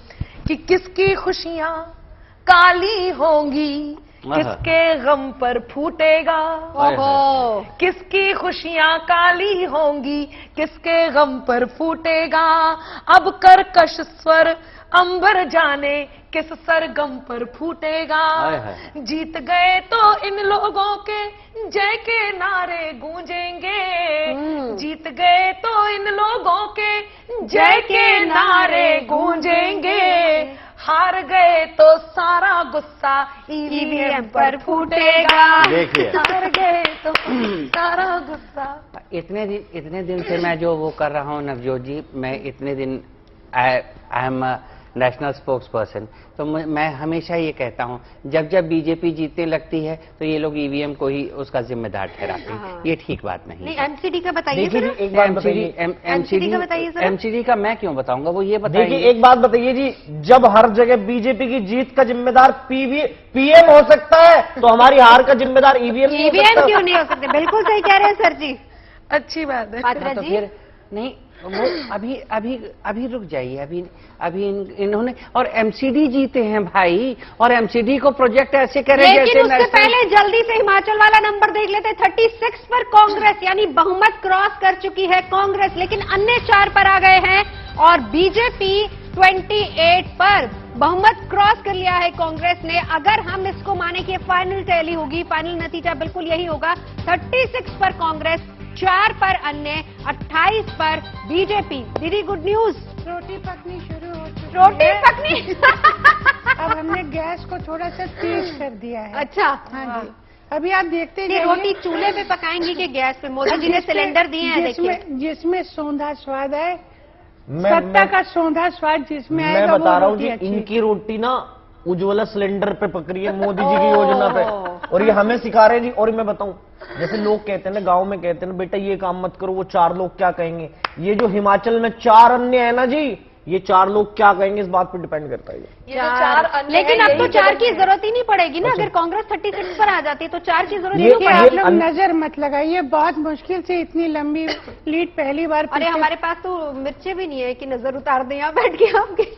कि किसकी खुशियाँ काली होंगी, किसके गम पर फूटेगा, किसकी खुशियाँ काली होंगी, किसके गम पर फूटेगा, अब कर्कश स्वर अंबर जाने किस सरगम पर फूटेगा, जीत गए तो इन लोगों के जय के नारे गूंजेंगे, जीत गए तो इन लोगों के जय के नारे गूंजेंगे, हार गए तो सारा गुस्सा ईवीएम पर फूटेगा, हार गए तो सारा गुस्सा।
इतने दिन से मैं जो वो कर रहा हूँ नवजोत जी, मैं इतने दिन I am national spokes person, तो मैं हमेशा ये कहता हूँ जब बीजेपी जीतने लगती है तो ये लोग ईवीएम को ही उसका जिम्मेदार ठहराते हैं। ये ठीक बात नहीं है।
एमसीडी का बताइए
देखिए जी, एक बात बताइए,
एमसीडी का मैं क्यों बताऊंगा, वो ये बताइए।
देखिए एक बात बताइए जी, जब हर जगह बीजेपी की जीत का जिम्मेदार पीएम हो सकता है तो हमारी हार का जिम्मेदार ईवीएम
क्यों नहीं हो सकते? बिल्कुल सही कह रहे हैं सर जी,
अच्छी बात है।
तो फिर नहीं, वो अभी रुक जाइए, अभी इन्होंने और एमसीडी जीते हैं भाई, और एमसीडी को प्रोजेक्ट ऐसे करे
लेकिन उससे पहले जल्दी से हिमाचल वाला नंबर देख लेते। 36 पर कांग्रेस, यानी बहुमत क्रॉस कर चुकी है कांग्रेस, लेकिन अन्य 4 पर आ गए हैं और बीजेपी 28 पर बहुमत क्रॉस कर लिया है कांग्रेस ने। अगर हम इसको माने कि फाइनल टैली होगी, फाइनल नतीजा बिल्कुल यही होगा। 36 पर कांग्रेस, 4 पर अन्य, 28 पर बीजेपी। दीदी गुड न्यूज,
रोटी पकनी शुरू हो चुकी है।
रोटी पकनी
अब हमने गैस को थोड़ा सा तेज कर दिया है।
अच्छा,
हाँ जी, अभी आप देखते
जाइए। रोटी चूल्हे पे पकाएंगी कि गैस पे? मोदी जी ने सिलेंडर दिए हैं, देखिए,
जिसमें सौंधा स्वाद है, सत्ता का सौंधा स्वाद जिसमें
मैं बता रहा हूँ जी, इनकी रोटी ना उज्ज्वला सिलेंडर पे पक रही है मोदी जी की योजना पे, और ये हमें सिखा रहे हैं जी। और मैं बताऊं, जैसे लोग कहते हैं ना, गांव में कहते हैं ना, बेटा ये काम मत करो, वो 4 लोग क्या कहेंगे। ये जो हिमाचल में 4 अन्य है ना जी, ये 4 लोग क्या कहेंगे इस बात पर डिपेंड करता है।
ये 4 अन्य,
लेकिन अब तो 4 की जरूरत ही नहीं पड़ेगी ना। अगर कांग्रेस 36 पर आ जाती है तो 4 की जरूरत नहीं
पड़ेगी। आप लोग नजर मत लगाइए, बहुत मुश्किल से इतनी लंबी लीड पहली बार।
अरे हमारे पास तो मिर्चे भी नहीं है कि नजर उतार दें यहाँ बैठ के आपके।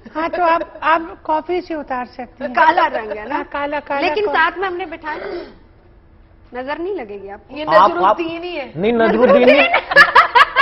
हाँ, तो आप कॉफी से उतार सकते हैं।
काला रंग है ना,
काला,
लेकिन साथ में हमने बिठाया, नजर नहीं लगेगी आपको।
ये नजरुद्दीन ही है।
नहीं, नजरुद्दीन नहीं।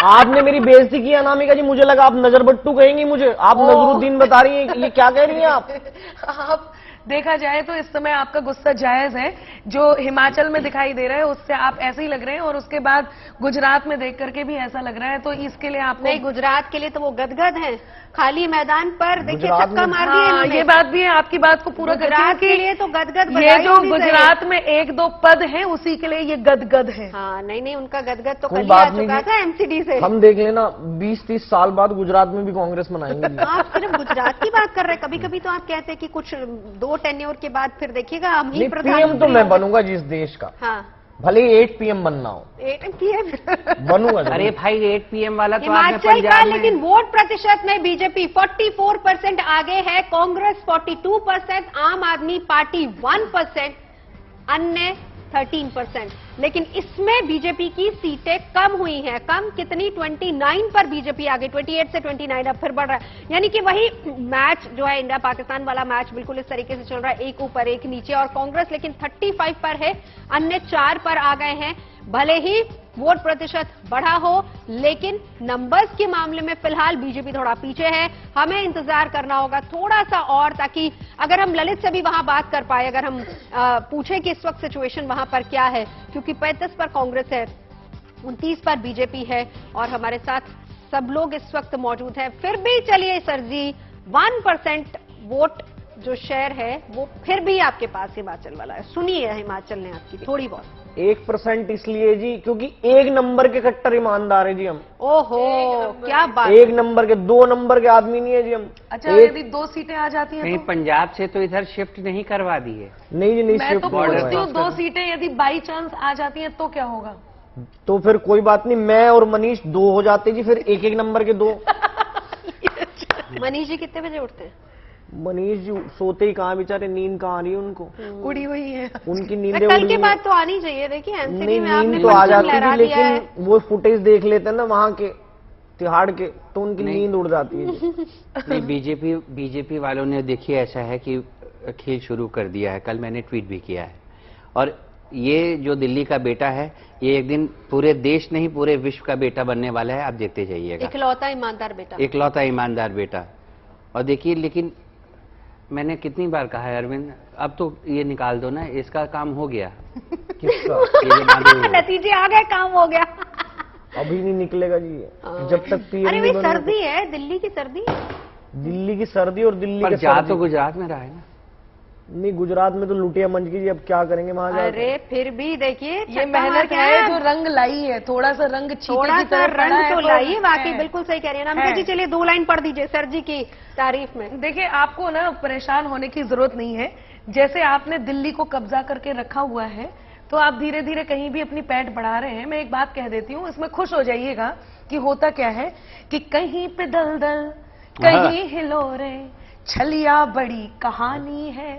आपने मेरी बेइज्जती की अनामिका जी, मुझे लगा आप नजरबट्टू कहेंगी मुझे, आप नजरुद्दीन बता रही हैं। ये क्या कह रही हैं आप?
देखा जाए तो इस समय आपका गुस्सा जायज है। जो हिमाचल में दिखाई दे रहा है उससे आप ऐसे ही लग रहे हैं, और उसके बाद गुजरात में देख करके भी ऐसा लग रहा है, तो इसके लिए आपको
नहीं, गुजरात के लिए तो वो गदगद हैं, खाली मैदान पर देखिए चक्का मार दिए।
हाँ, ये बात भी है, आपकी बात को पूरा
गुजरात के लिए तो गदगद।
ये जो गुजरात में 1-2 पद हैं उसी के लिए ये गदगद है।
हाँ, नहीं, उनका गदगद तो कल आ चुका था एमसीडी से।
हम देख लेना 20-30 साल बाद गुजरात में भी कांग्रेस बनाएंगे।
आप सिर्फ गुजरात की बात कर रहे हैं, कभी कभी तो आप कहते हैं कि कुछ 2 टेन्योर के बाद फिर देखिएगा हम ही
पीएम तो
प्रधानमंत्री
मैं
होंगे।
बनूंगा जिस देश का,
हाँ,
भले ही 8 PM बनना हो,
8 PM
बनूंगा जरूर।
अरे भाई 8 PM वाला तो आपने
हिमाचल का,
पंजाब में
लेकिन वोट प्रतिशत में बीजेपी 44% आगे है, कांग्रेस 42%, आम आदमी पार्टी 1%, अन्य 13%। लेकिन इसमें बीजेपी की सीटें कम हुई हैं। कम कितनी? 29 पर बीजेपी आगे, 28 से 29 अब फिर बढ़ रहा है। यानी कि वही मैच जो है इंडिया पाकिस्तान वाला मैच बिल्कुल इस तरीके से चल रहा है, एक ऊपर एक नीचे। और कांग्रेस लेकिन 35 पर है, अन्य 4 पर आ गए हैं। भले ही वोट प्रतिशत बढ़ा हो, लेकिन नंबर्स के मामले में फिलहाल बीजेपी थोड़ा पीछे है। हमें इंतजार करना होगा थोड़ा सा और, ताकि अगर हम ललित से भी वहां बात कर पाए, अगर हम पूछे कि इस वक्त सिचुएशन वहां पर क्या है, क्योंकि 35 पर कांग्रेस है, 29 पर बीजेपी है और हमारे साथ सब लोग इस वक्त मौजूद हैं। फिर भी चलिए सर जी, 1% वोट जो शेयर है वो फिर भी आपके पास हिमाचल वाला है। सुनिए हिमाचल ने आपकी थोड़ी बहुत।
1% इसलिए जी क्योंकि 1 नंबर के कट्टर ईमानदार है जी हम।
ओहो, क्या बात।
1 नंबर के, 2 नंबर के आदमी नहीं है जी हम।
अच्छा, यदि 2 सीटें आ जाती हैं
कहीं
तो?
पंजाब से तो इधर शिफ्ट नहीं करवा दी है।
नहीं जी, नहीं
मैं
शिफ्ट
तो
बॉर्डर
पूछती हूँ 2 सीटें यदि बाई चांस आ जाती हैं तो क्या होगा?
तो फिर कोई बात नहीं, मैं और मनीष 2 हो जाते जी, फिर 1-1 नंबर के 2।
मनीष जी कितने बजे उठते हैं?
मनीष जी सोते ही कहाँ बेचारे, नींद कहाँ आ रही है उनको,
उड़ी हुई है।
उनकी
तो
नींदें
कल
उड़
के
गई।
बाद तो आनी चाहिए। देखिए एनसीपी
नहीं,
में आपने
नींद तो आ
परचम
जाती
लहरा
थी,
दिया है।
लेकिन वो फुटेज देख लेते हैं ना वहाँ के तिहाड़ के, तो उनकी
नहीं।
नींद उड़ जाती है जी।
नहीं, बीजेपी वालों ने देखिए ऐसा है कि खेल शुरू कर दिया है। कल मैंने ट्वीट भी किया है, और ये जो दिल्ली का बेटा है, ये एक दिन पूरे देश नहीं पूरे विश्व का बेटा बनने वाला है। आप देखते जाइएगा,
इकलौता ईमानदार बेटा।
इकलौता ईमानदार बेटा। और देखिए, लेकिन मैंने कितनी बार कहा है अरविंद, अब तो ये निकाल दो ना, इसका काम हो गया।
किसका?
ये जो माधव-
नतीजे आ गए, काम हो गया।
अभी नहीं निकलेगा जी ये, जब तक पीएम
अरे
नहीं
भाई
बनेगा।
सर्दी है, दिल्ली की सर्दी।
दिल्ली की सर्दी और दिल्ली
पर
के
जा
सर्दी।
तो गुजरात में रहा है ना।
नहीं, गुजरात में तो लुटिया मंच की जी, अब क्या करेंगे वहां जाकर?
अरे फिर भी देखिए,
ये मेहनत है जो रंग लाई है, थोड़ा सा रंग छींटे
थोड़ा
की
सा
तरह पड़ा
रंग
है,
तो
पर
लाइए। वाकई
है।
बिल्कुल सही कह रही है नमिता
है।
जी। चलिए 2 लाइन पढ़ दीजिए सर जी की तारीफ में।
देखिए, आपको ना परेशान होने की जरूरत नहीं है। जैसे आपने दिल्ली को कब्जा करके रखा हुआ है, तो आप धीरे धीरे कहीं भी अपनी पैठ बढ़ा रहे हैं। मैं एक बात कह देती हूँ, इसमें खुश हो जाइएगा कि होता क्या है कि कहीं पे दलदल, कहीं हिलोरे, छलिया बड़ी कहानी है।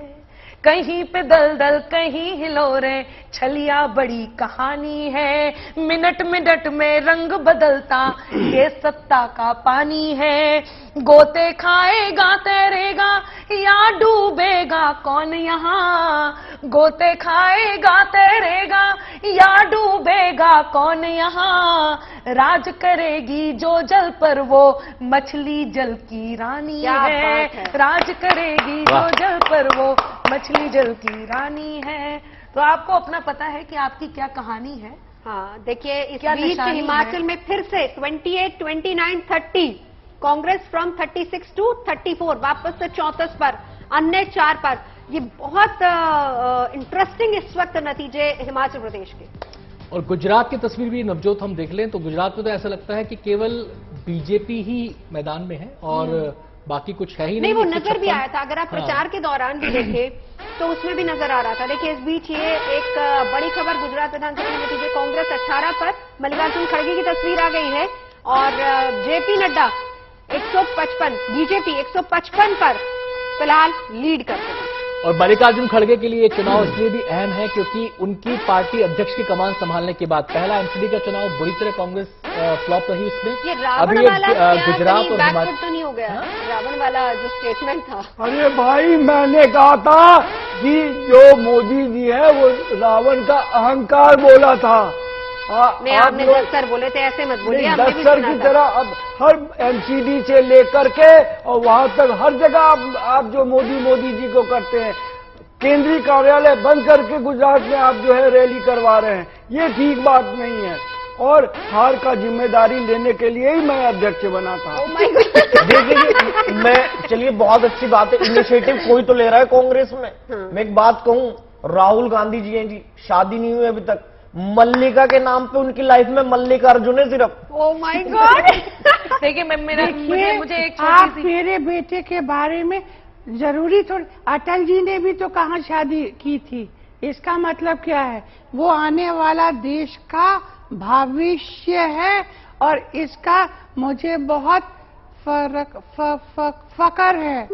कहीं पे दलदल, कहीं हिलोरे, छलिया बड़ी कहानी है। मिनट मिनट में रंग बदलता ये सत्ता का पानी है। गोते खाएगा तैरेगा या डूबेगा कौन यहाँ? गोते खाएगा तैरेगा या डूबेगा कौन यहाँ? राज करेगी जो जल पर वो मछली जल की रानी
क्या
है।
बात है।
राज करेगी जो जल पर वो मछली जल की रानी है। तो आपको अपना पता है कि आपकी क्या कहानी है।
हाँ, देखिए इस
क्या
बीच
निशानी
हिमाचल
है?
में फिर से 28, 29, 30, कांग्रेस फ्रॉम 36 टू 34, वापस से 34 पर, अन्य 4 पर। ये बहुत इंटरेस्टिंग इस वक्त नतीजे हिमाचल प्रदेश के।
और गुजरात की तस्वीर भी नवजोत हम देख लें तो गुजरात में तो ऐसा लगता है कि केवल बीजेपी ही मैदान में है और बाकी कुछ है ही
नहीं, वो
156
नजर भी आया था। अगर आप
हाँ।
प्रचार के दौरान भी देखें तो उसमें भी नजर आ रहा था। देखिए इस बीच ये एक बड़ी खबर, गुजरात विधानसभा के नतीजे कांग्रेस 18 पर, मल्लिकार्जुन खड़गे की तस्वीर आ गई है और जेपी नड्डा 155, बीजेपी 155 पर फिलहाल लीड करते हैं।
और मल्लिकार्जुन खड़गे के लिए ये चुनाव इसलिए भी अहम है क्योंकि उनकी पार्टी अध्यक्ष की कमान संभालने के बाद पहला एमसीडी का चुनाव बुरी तरह कांग्रेस फ्लॉप रही उसमें।
ये रावण
अभी
वाला क्या
गुजरात
कहीं
और
बैकफुट
हिमाचल
तो नहीं हो गया? रावण वाला जो स्टेटमेंट था।
अरे भाई, मैंने कहा था कि जो मोदी जी है वो रावण का अहंकार बोला था।
नहीं, आपने 10 सर बोले थे, ऐसे मत बोलिए। हमने भी
10 सर
सुना
की
था।
तरह अब हर एमसीडी से लेकर के और वहां तक हर जगह आप जो मोदी जी को करते हैं, केंद्रीय कार्यालय बंद करके गुजरात में आप जो है रैली करवा रहे हैं, ये ठीक बात नहीं है। और हार का जिम्मेदारी लेने के लिए ही मैं अध्यक्ष बना था।
Oh my God!
देखिए मैं, चलिए बहुत अच्छी बात है, इनिशिएटिव कोई तो ले रहा है कांग्रेस में। मैं एक बात कहूं, राहुल गांधी जी हैं जी, शादी नहीं हुई अभी तक, मल्लिका के नाम पे उनकी लाइफ में मल्लिकार्जुन है सिर्फ।
Oh my God!
देखिए, मैं मुझे एक
देखिए,
छोटी
आप
सी
मेरे बेटे के बारे में जरूरी थोड़ी, अटल जी ने भी तो कहाँ शादी की थी। इसका मतलब क्या है, वो आने वाला देश का भविष्य है और इसका मुझे बहुत फक्र है।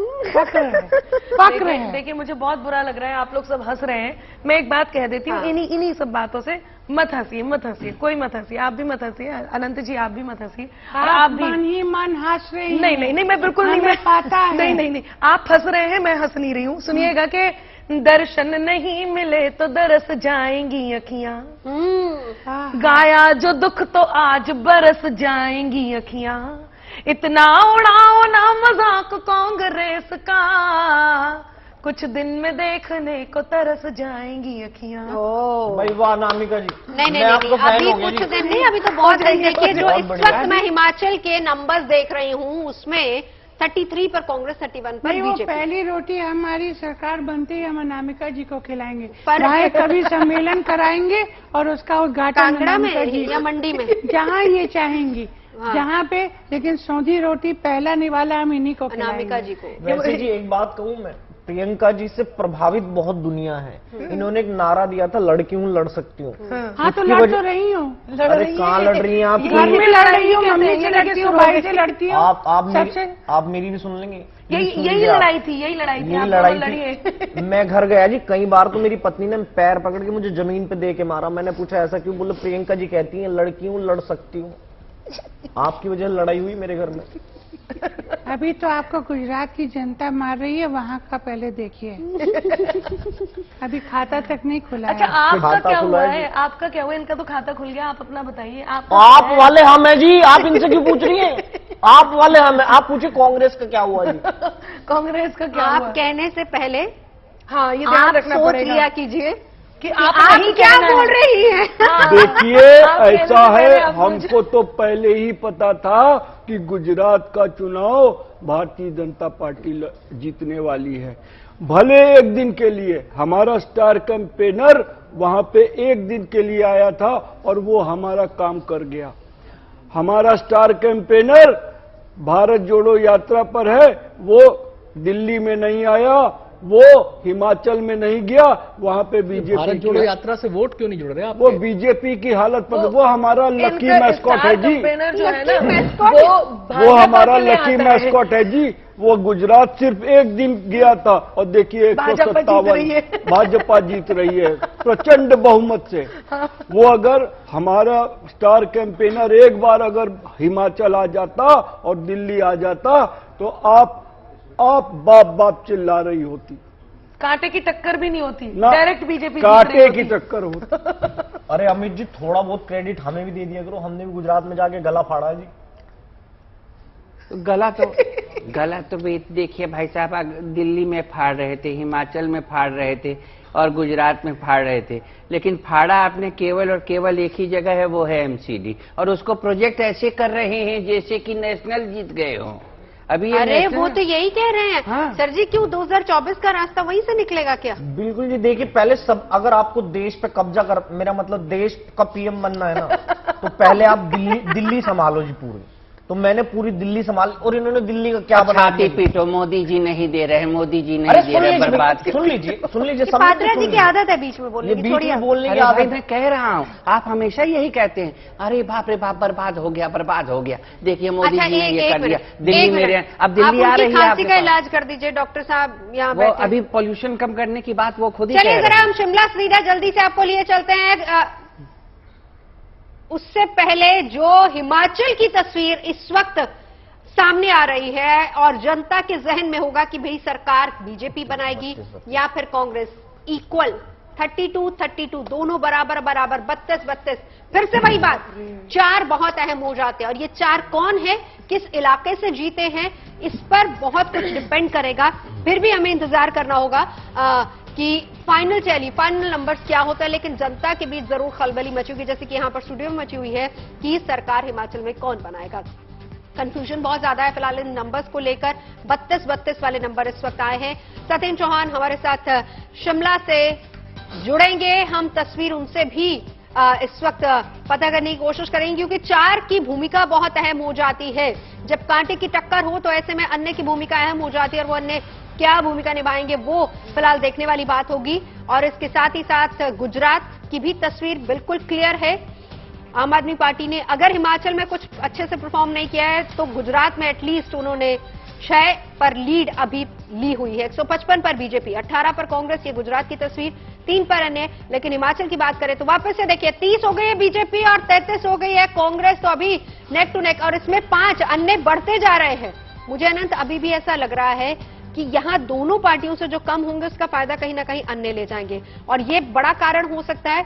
देखिए मुझे बहुत बुरा लग रहा है, आप लोग सब हंस रहे हैं। मैं एक बात कह देती हूँ, इन्हीं सब बातों से मत हंसिए, कोई मत हंसिए, आप भी मत हंसिए, अनंत जी आप भी मत हंसिए, और आप भी
मन ही मन हंस रही हैं।
नहीं, मैं बिल्कुल नहीं, मैं
पता है।
नहीं, आप हंस रहे हैं, मैं हंस नहीं रही हूँ। सुनिएगा कि दर्शन नहीं मिले तो दरस जाएंगी अखियां, गाया जो दुख तो आज बरस जाएंगी अखियां, इतना उड़ाओ ना मजाक कांग्रेस का, कुछ दिन में देखने को तरस जाएंगी अखियां।
भाई वाह अनामिका जी।
नहीं,
आपको फैन
अभी
हो गया
कुछ
जी।
दिन नहीं, अभी तो बहुत दिन। देखिए जो इस
बढ़िया।
वक्त मैं हिमाचल के नंबर्स देख रही हूँ, उसमें 33 पर कांग्रेस, 31 पर
नहीं, वो
बीजेपी।
पहली रोटी हमारी सरकार बनती है, हम अनामिका जी को खिलाएंगे,
पर-
वहाँ कभी सम्मेलन कराएंगे और उसका उद्घाटन
कांगड़ा में
अनामिका जी
या मंडी में,
जहाँ ये चाहेंगी,
हाँ।
जहाँ पे, लेकिन सौंधी रोटी पहला निवाला हम इन्हीं को
अनामिका
खिलाएंगे।
जी को।
वैसे जी एक बात कहूँ मैं, प्रियंका जी से प्रभावित बहुत दुनिया है। इन्होंने एक नारा दिया था, लड़की हूँ लड़ सकती हूँ।
हाँ तो
उसकी
लड़
वजह-
तो रही हूँ,
अरे कहाँ लड़ रही हैं आप?
घर में लड़ रही हूँ, मम्मी से लड़ती हूँ, भाई से लड़ती हूँ,
आप मेरी भी सुन लेंगे।
यही लड़ाई थी,
यही
आप
लड़ाई
दोनों लड़िए।
थी। मैं घर गया जी, कई बार तो मेरी पत्नी ने पैर पकड़ के मुझे जमीन पे दे के मारा। मैंने पूछा ऐसा क्यों? बोले प्रियंका जी कहती हैं लड़की हूँ लड़ सकती हूँ। आपकी वजह से लड़ाई हुई मेरे घर में।
अभी तो आपको गुजरात की जनता मार रही है, वहाँ का पहले देखिए। अभी खाता तक नहीं खुला
अच्छा,
है।
आपका
खाता
क्या
खुला
हुआ
है
है? आपका क्या हुआ? इनका तो खाता खुल गया, आप अपना बताइए।
आप वाले हम है जी, आप इनसे क्यों पूछ रही हैं? आप वाले हम है, आप पूछे कांग्रेस का क्या हुआ जी?
कांग्रेस का क्या
आप
हुआ?
कहने से पहले
हाँ, ये ध्यान
आप
रखना
सोच
पड़ेगा
लिया कीजिए
कि
आप
नहीं
क्या
कहना है।
बोल रही हैं।
देखिए
आप कहने
ऐसा
से पहले
है,
आप
हमको तो पहले ही पता था कि गुजरात का चुनाव भारतीय जनता पार्टी जीतने वाली है। भले एक दिन के लिए, हमारा स्टार कैंपेनर वहां पे एक दिन के लिए आया था और वो हमारा काम कर गया। हमारा स्टार कैंपेनर भारत जोड़ो यात्रा पर है, वो दिल्ली में नहीं आया, वो हिमाचल में नहीं गया, वहां पे बीजेपी
भारत जोड़ो यात्रा से वोट क्यों नहीं जुड़ रहे आप?
वो बीजेपी की हालत पर, वो हमारा लकी मैस्कॉट है जी,
जो है ना,
वो हमारा लकी मैस्कॉट है जी। वो गुजरात सिर्फ एक दिन गया था और देखिए 157 भाजपा जीत रही है प्रचंड बहुमत से। वो अगर हमारा स्टार कैंपेनर एक बार अगर हिमाचल आ जाता और दिल्ली आ जाता तो आप बाप चिल्ला रही होती,
कांटे की टक्कर भी नहीं होती,
ना
डायरेक्ट बीजेपी
कांटे की टक्कर होती।
अरे अमित जी थोड़ा बहुत क्रेडिट हमें भी दे दिया करो, हमने भी गुजरात में जाके गला फाड़ा है जी।
गला तो देखिए भाई साहब, दिल्ली में फाड़ रहे थे, हिमाचल में फाड़ रहे थे और गुजरात में फाड़ रहे थे, लेकिन फाड़ा आपने केवल और केवल एक ही जगह है, वो है एमसीडी, और उसको प्रोजेक्ट ऐसे कर रहे हैं जैसे कि नेशनल जीत गए हों। अभी ये
अरे वो तो यही कह रहे हैं।
हाँ।
सर जी क्यों 2024 का रास्ता वहीं से निकलेगा क्या?
बिल्कुल जी, देखिए पहले सब, अगर आपको देश पे कब्जा कर, मेरा मतलब देश का पीएम बनना है ना, तो पहले आप दिल्ली संभालो जी पूरी। तो मैंने पूरी दिल्ली संभाल, और इन्होंने दिल्ली का क्या बना
छाती पीटो, मोदी जी नहीं दे रहे, मोदी जी नहीं
अरे
दे रहे, बर्बाद
सुन लीजिए
पात्रा जी की आदत है बीच में बोलने की, छोड़िए।
बोलने की
अरे भाई
आदत।
मैं कह रहा हूँ, आप हमेशा यही कहते हैं, अरे बाप रे बाप बर्बाद हो गया। देखिए मोदी
अच्छा
जी ने ये
एक
कर दिया,
मिनट,
दिल्ली
एक
में
मिनट।
अब दिल्ली आ
आप
रही
उनकी
है
खांसी
आपके
का
पास।
इलाज कर दीजिए, डॉक्टर साहब यहाँ
वो
बैठे।
अभी पॉल्यूशन कम करने की बात वो खुद ही
चलिए
कह
जरा
रहे
हम
हैं।
शिमला सीधा जल्दी से आपको लिए चलते हैं। उससे पहले जो हिमाचल की तस्वीर इस वक्त सामने आ रही है और जनता के जहन में होगा कि भाई सरकार बीजेपी बनाएगी या फिर कांग्रेस, इक्वल 32-32 दोनों बराबर 32-32। फिर से वही बात, 4 बहुत अहम हो जाते हैं और ये 4 कौन है, किस इलाके से जीते हैं, इस पर बहुत कुछ डिपेंड करेगा। फिर भी हमें इंतजार करना होगा कि फाइनल नंबर्स क्या होता है, लेकिन जनता के बीच जरूर खलबली मची होगी, जैसे कि यहां पर स्टूडियो में मची हुई है कि सरकार हिमाचल में कौन बनाएगा। कंफ्यूजन बहुत ज्यादा है फिलहाल इन नंबर्स को लेकर। 32-32 वाले नंबर इस वक्त आए हैं। सत्येंद्र चौहान हमारे साथ शिमला से जुड़ेंगे, हम तस्वीर उनसे भी इस वक्त पता करने की कोशिश करेंगे, क्योंकि 4 की भूमिका बहुत अहम हो जाती है। जब कांटे की टक्कर हो तो ऐसे में अन्य की भूमिका अहम हो जाती है और वो अन्य क्या भूमिका निभाएंगे वो फिलहाल देखने वाली बात होगी। और इसके साथ ही साथ गुजरात की भी तस्वीर बिल्कुल क्लियर है। आम आदमी पार्टी ने अगर हिमाचल में कुछ अच्छे से परफॉर्म नहीं किया है तो गुजरात में एटलीस्ट उन्होंने 6 पर लीड अभी ली हुई है। 155 पर बीजेपी, 18 पर कांग्रेस, ये गुजरात की तस्वीर, 3 पर अन्य। लेकिन हिमाचल की बात करें तो वापस से देखिए 30 हो गई है बीजेपी और 33 हो गई है कांग्रेस, तो अभी नेक टू नेक, और इसमें 5 अन्य बढ़ते जा रहे हैं। मुझे अनंत अभी भी ऐसा लग रहा है कि यहां दोनों पार्टियों से जो कम होंगे उसका फायदा कहीं ना कहीं अन्य ले जाएंगे, और ये बड़ा कारण हो सकता है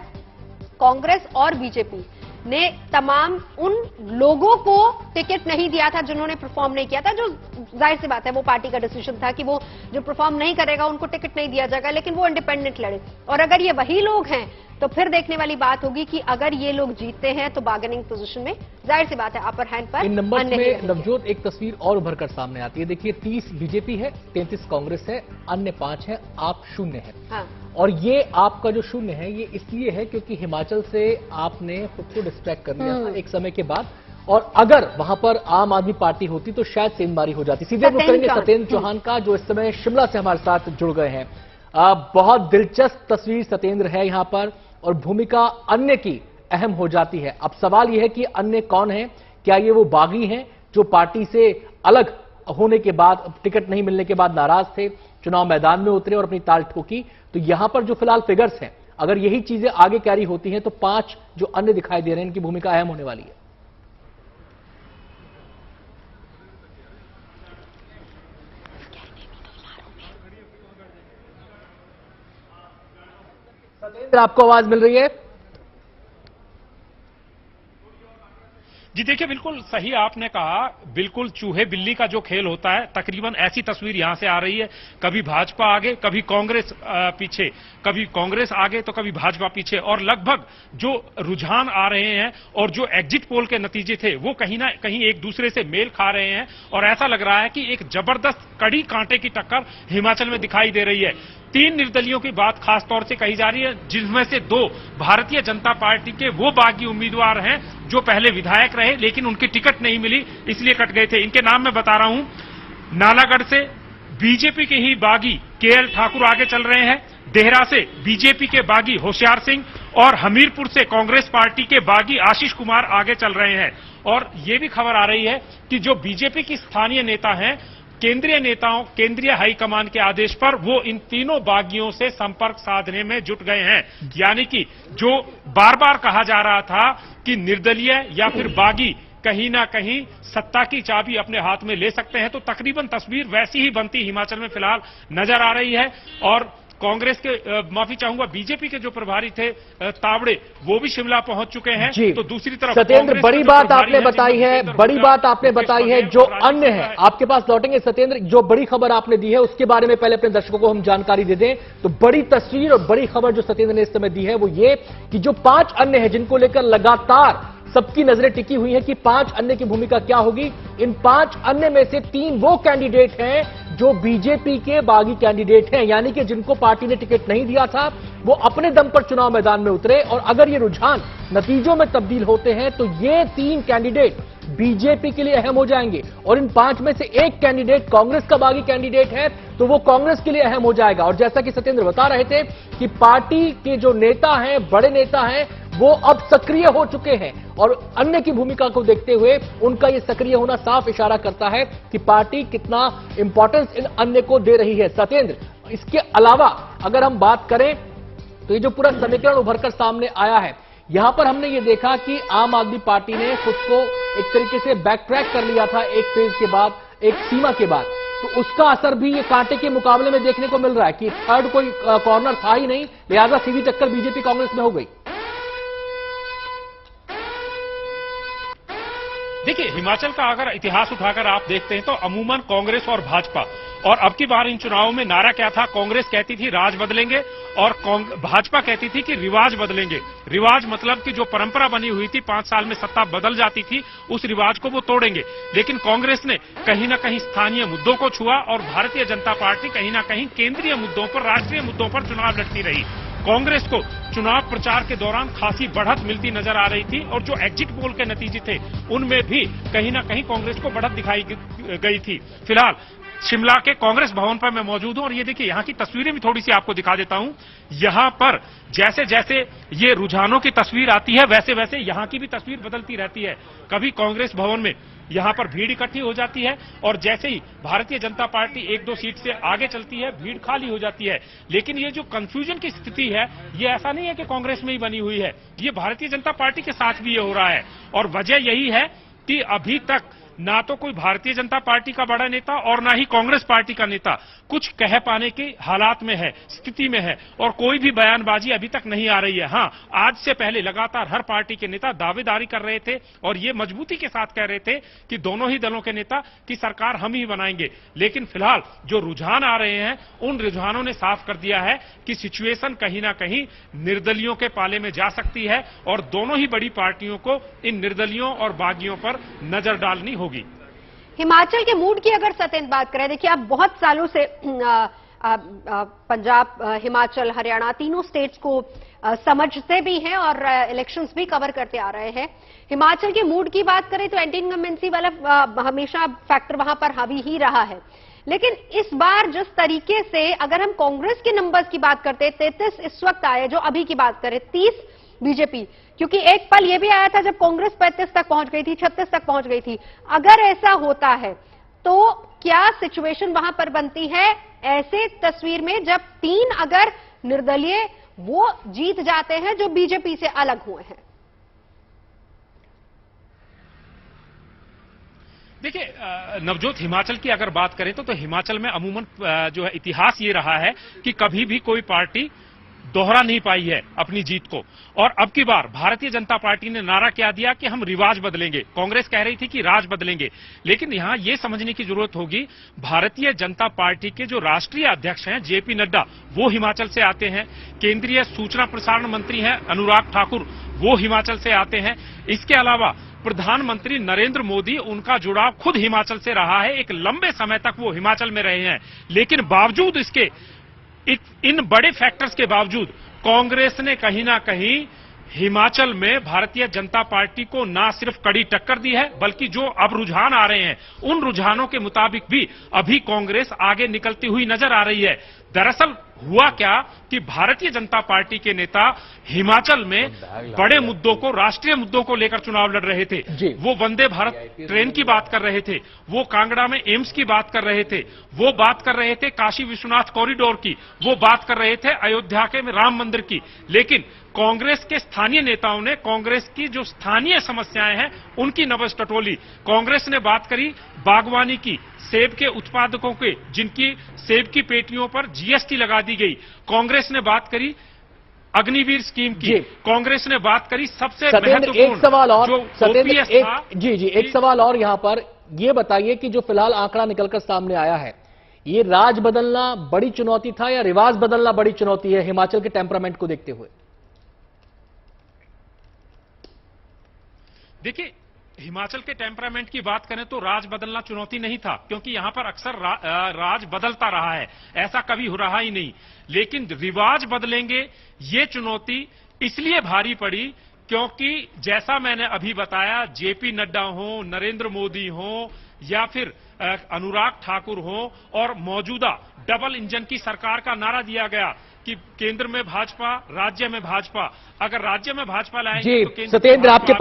कांग्रेस और बीजेपी ने तमाम उन लोगों को टिकट नहीं दिया था जिन्होंने परफॉर्म नहीं किया था। जो जाहिर सी बात है वो पार्टी का डिसीजन था कि वो जो परफॉर्म नहीं करेगा उनको टिकट नहीं दिया जाएगा, लेकिन वो इंडिपेंडेंट लड़े। और अगर ये वही लोग हैं तो फिर देखने वाली बात होगी कि अगर ये लोग जीतते हैं तो बार्गेनिंग पोजीशन में जाहिर सी बात है अपर हैंड पर
इन नंबर्स में नवजोत एक तस्वीर और उभर कर सामने आती है। देखिए 30 बीजेपी है, 33 कांग्रेस है, अन्य 5 है, आप 0 है।
हाँ।
और ये आपका जो 0 है ये इसलिए है क्योंकि हिमाचल से आपने खुद को डिस्ट्रैक्ट कर लिया था एक समय के बाद, और अगर वहां पर आम आदमी पार्टी होती तो शायद सेंधमारी हो जाती। सीधे रुख करेंगे सत्येंद्र चौहान का, जो इस समय शिमला से हमारे साथ जुड़ गए हैं। बहुत दिलचस्प तस्वीर सत्येंद्र है यहां पर, और भूमिका अन्य की अहम हो जाती है। अब सवाल यह है कि अन्य कौन है? क्या ये वो बागी हैं जो पार्टी से अलग होने के बाद, टिकट नहीं मिलने के बाद नाराज थे, चुनाव मैदान में उतरे और अपनी ताल ठोकी? तो यहां पर जो फिलहाल फिगर्स हैं, अगर यही चीजें आगे कैरी होती हैं तो 5 जो अन्य दिखाई दे रहे हैं इनकी भूमिका अहम होने वाली है। सत्येंद्र, आपको आवाज मिल रही है?
जी देखिए, बिल्कुल सही आपने कहा। बिल्कुल चूहे बिल्ली का जो खेल होता है, तकरीबन ऐसी तस्वीर यहां से आ रही है। कभी भाजपा आगे, कभी कांग्रेस पीछे, कभी कांग्रेस आगे तो कभी भाजपा पीछे, और लगभग जो रुझान आ रहे हैं और जो एग्जिट पोल के नतीजे थे वो कहीं ना कहीं एक दूसरे से मेल खा रहे हैं, और ऐसा लग रहा है कि एक जबरदस्त कड़ी कांटे की टक्कर हिमाचल में दिखाई दे रही है। 3 निर्दलियों की बात खास तौर से कही जा रही है, जिनमें से 2 भारतीय जनता पार्टी के वो बागी उम्मीदवार हैं जो पहले विधायक रहे लेकिन उनकी टिकट नहीं मिली, इसलिए कट गए थे। इनके नाम मैं बता रहा हूं। नालागढ़ से बीजेपी के ही बागी केएल ठाकुर आगे चल रहे हैं, देहरा से बीजेपी के बागी होशियार सिंह, और हमीरपुर से कांग्रेस पार्टी के बागी आशीष कुमार आगे चल रहे हैं। और ये भी खबर आ रही है कि जो बीजेपी की स्थानीय नेता हैं, केंद्रीय नेताओं, केंद्रीय हाईकमान के आदेश पर वो इन तीनों बागियों से संपर्क साधने में जुट गए हैं। यानी कि जो बार बार कहा जा रहा था कि निर्दलीय या फिर बागी कहीं ना कहीं सत्ता की चाबी अपने हाथ में ले सकते हैं, तो तकरीबन तस्वीर वैसी ही बनती हिमाचल में फिलहाल नजर आ रही है। और कांग्रेस के माफी चाहूंगा, बीजेपी के जो प्रभारी थे तावड़े, वो भी शिमला पहुंच चुके हैं। तो दूसरी तरफ
सत्येंद्र, बड़ी बात आपने बताई है, बड़ी बात आपने बताई है। जो अन्य है आपके पास लौटेंगे सत्येंद्र, जो बड़ी खबर आपने दी है उसके बारे में पहले अपने दर्शकों को हम जानकारी दे दें। तो बड़ी तस्वीर और बड़ी खबर जो सत्येंद्र ने इस समय दी है वो ये कि जो 5 अन्य है जिनको लेकर लगातार सबकी नजरें टिकी हुई हैं कि 5 अन्य की भूमिका क्या होगी। इन 5 अन्य में से 3 वो कैंडिडेट हैं जो बीजेपी के बागी कैंडिडेट हैं, यानी कि जिनको पार्टी ने टिकट नहीं दिया था, वो अपने दम पर चुनाव मैदान में उतरे। और अगर ये रुझान नतीजों में तब्दील होते हैं तो ये 3 कैंडिडेट बीजेपी के लिए अहम हो जाएंगे, और इन 5 में से एक कैंडिडेट कांग्रेस का बागी कैंडिडेट है तो वो कांग्रेस के लिए अहम हो जाएगा। और जैसा कि सत्येंद्र बता रहे थे कि पार्टी के जो नेता हैं, बड़े नेता हैं, वो अब सक्रिय हो चुके हैं, और अन्य की भूमिका को देखते हुए उनका ये सक्रिय होना साफ इशारा करता है कि पार्टी कितना इंपॉर्टेंस इन अन्य को दे रही है। सत्येंद्र, इसके अलावा अगर हम बात करें तो ये जो पूरा समीकरण उभरकर सामने आया है, यहां पर हमने ये देखा कि आम आदमी पार्टी ने खुद को एक तरीके से बैक ट्रैक कर लिया था एक फेज के बाद, एक सीमा के बाद, तो उसका असर भी ये कांटे के मुकाबले में देखने को मिल रहा है कि थर्ड कोई कॉर्नर था ही नहीं, लिहाजा सीधी टक्कर बीजेपी कांग्रेस में हो गई।
देखिए, हिमाचल का अगर इतिहास उठाकर आप देखते हैं तो अमूमन कांग्रेस और भाजपा, और अब की बार इन चुनावों में नारा क्या था? कांग्रेस कहती थी राज बदलेंगे और भाजपा कहती थी कि रिवाज बदलेंगे। रिवाज मतलब कि जो परंपरा बनी हुई थी, 5 साल में सत्ता बदल जाती थी, उस रिवाज को वो तोड़ेंगे। लेकिन कांग्रेस ने कहीं ना कहीं स्थानीय मुद्दों को छुआ, और भारतीय जनता पार्टी कहीं ना कहीं केंद्रीय मुद्दों पर, राष्ट्रीय मुद्दों पर चुनाव लड़ती रही। कांग्रेस को चुनाव प्रचार के दौरान खासी बढ़त मिलती नजर आ रही थी, और जो एग्जिट पोल के नतीजे थे उनमें भी कहीं ना कहीं कांग्रेस को बढ़त दिखाई गई थी। फिलहाल शिमला के कांग्रेस भवन पर मैं मौजूद हूं और ये देखिए यहां की तस्वीरें भी थोड़ी सी आपको दिखा देता हूं। यहां पर जैसे जैसे ये रुझानों की तस्वीर आती है वैसे वैसे यहां की भी तस्वीर बदलती रहती है। कभी कांग्रेस भवन में यहां पर भीड़ इकट्ठी हो जाती है और जैसे ही भारतीय जनता पार्टी 1-2 सीट से आगे चलती है भीड़ खाली हो जाती है। लेकिन ये जो कंफ्यूजन की स्थिति है ये ऐसा नहीं है कि कांग्रेस में ही बनी हुई है, ये भारतीय जनता पार्टी के साथ भी ये हो रहा है। और वजह यही है कि अभी तक ना तो कोई भारतीय जनता पार्टी का बड़ा नेता और ना ही कांग्रेस पार्टी का नेता कुछ कह पाने के हालात में है, स्थिति में है और कोई भी बयानबाजी अभी तक नहीं आ रही है। हां, आज से पहले लगातार हर पार्टी के नेता दावेदारी कर रहे थे और ये मजबूती के साथ कह रहे थे कि दोनों ही दलों के नेता की सरकार हम ही बनाएंगे। लेकिन फिलहाल जो रुझान आ रहे हैं उन रुझानों ने साफ कर दिया है कि सिचुएशन कहीं ना कहीं निर्दलियों के पाले में जा सकती है और दोनों ही बड़ी पार्टियों को इन निर्दलियों और बागियों पर नजर डालनी होगी।
हिमाचल के मूड की अगर सत्येंद्र बात करें, देखिए आप बहुत सालों से पंजाब, हिमाचल, हरियाणा तीनों स्टेट्स को समझते भी हैं और इलेक्शंस भी कवर करते आ रहे हैं। हिमाचल के मूड की बात करें तो एंटी इनकम्बेंसी वाला हमेशा फैक्टर वहां पर हावी ही रहा है। लेकिन इस बार जिस तरीके से अगर हम कांग्रेस के नंबर्स की बात करते 33 इस वक्त आए, जो अभी की बात करें 30 बीजेपी, क्योंकि एक पल यह भी आया था जब कांग्रेस 35 तक पहुंच गई थी, 36 तक पहुंच गई थी। अगर ऐसा होता है तो क्या सिचुएशन वहां पर बनती है ऐसे तस्वीर में जब 3 अगर निर्दलीय वो जीत जाते हैं जो बीजेपी से अलग हुए हैं?
देखिए नवजोत, हिमाचल की अगर बात करें तो हिमाचल में अमूमन जो है इतिहास ये रहा है कि कभी भी कोई पार्टी दोहरा नहीं पाई है अपनी जीत को। और अब की बार भारतीय जनता पार्टी ने नारा क्या दिया कि हम रिवाज बदलेंगे। कांग्रेस कह रही थी कि राज बदलेंगे। लेकिन यहां यह समझने की जरूरत होगी, भारतीय जनता पार्टी के जो राष्ट्रीय अध्यक्ष हैं जेपी नड्डा, वो हिमाचल से आते हैं। केंद्रीय सूचना प्रसारण मंत्री हैं अनुराग ठाकुर, वो हिमाचल से आते हैं। इसके अलावा प्रधानमंत्री नरेंद्र मोदी, उनका जुड़ाव खुद हिमाचल से रहा है, एक लंबे समय तक वो हिमाचल में रहे हैं। लेकिन बावजूद इसके, इन बड़े फैक्टर्स के बावजूद कांग्रेस ने कहीं ना कहीं हिमाचल में भारतीय जनता पार्टी को ना सिर्फ कड़ी टक्कर दी है, बल्कि जो अब रुझान आ रहे हैं उन रुझानों के मुताबिक भी अभी कांग्रेस आगे निकलती हुई नजर आ रही है। दरअसल हुआ क्या कि भारतीय जनता पार्टी के नेता हिमाचल में बड़े मुद्दों को, राष्ट्रीय मुद्दों को लेकर चुनाव लड़ रहे थे। वो वंदे भारत ट्रेन की बात कर रहे थे, वो कांगड़ा में एम्स की बात कर रहे थे, वो बात कर रहे थे काशी विश्वनाथ कॉरिडोर की, वो बात कर रहे थे अयोध्या के राम मंदिर की। लेकिन कांग्रेस के स्थानीय नेताओं ने कांग्रेस की जो स्थानीय समस्याएं हैं उनकी नब्ज टटोली। कांग्रेस ने बात करी बागवानी की, सेब के उत्पादकों के जिनकी सेब की पेटियों पर जीएसटी लगा दी गई। कांग्रेस ने बात करी अग्निवीर स्कीम की। कांग्रेस ने बात करी सबसे महत्वपूर्ण
एक सवाल और,
जो ओपीएस था।
एक सवाल और यहां पर ये बताइए कि जो फिलहाल आंकड़ा निकलकर सामने आया है, ये राज बदलना बड़ी चुनौती था या रिवाज बदलना बड़ी चुनौती है हिमाचल के टेम्परामेंट को देखते हुए?
देखिए, हिमाचल के टेम्परामेंट की बात करें तो राज बदलना चुनौती नहीं था, क्योंकि यहां पर अक्सर राज बदलता रहा है, ऐसा कभी हो रहा ही नहीं। लेकिन रिवाज बदलेंगे ये चुनौती इसलिए भारी पड़ी क्योंकि जैसा मैंने अभी बताया, जेपी नड्डा हो, नरेंद्र मोदी हो या फिर अनुराग ठाकुर हो और मौजूदा डबल इंजन की सरकार का नारा दिया गया कि केंद्र में भाजपा, राज्य में भाजपा। अगर राज्य में भाजपा लाएंगे तो केंद्र
सत्येंद्र आपके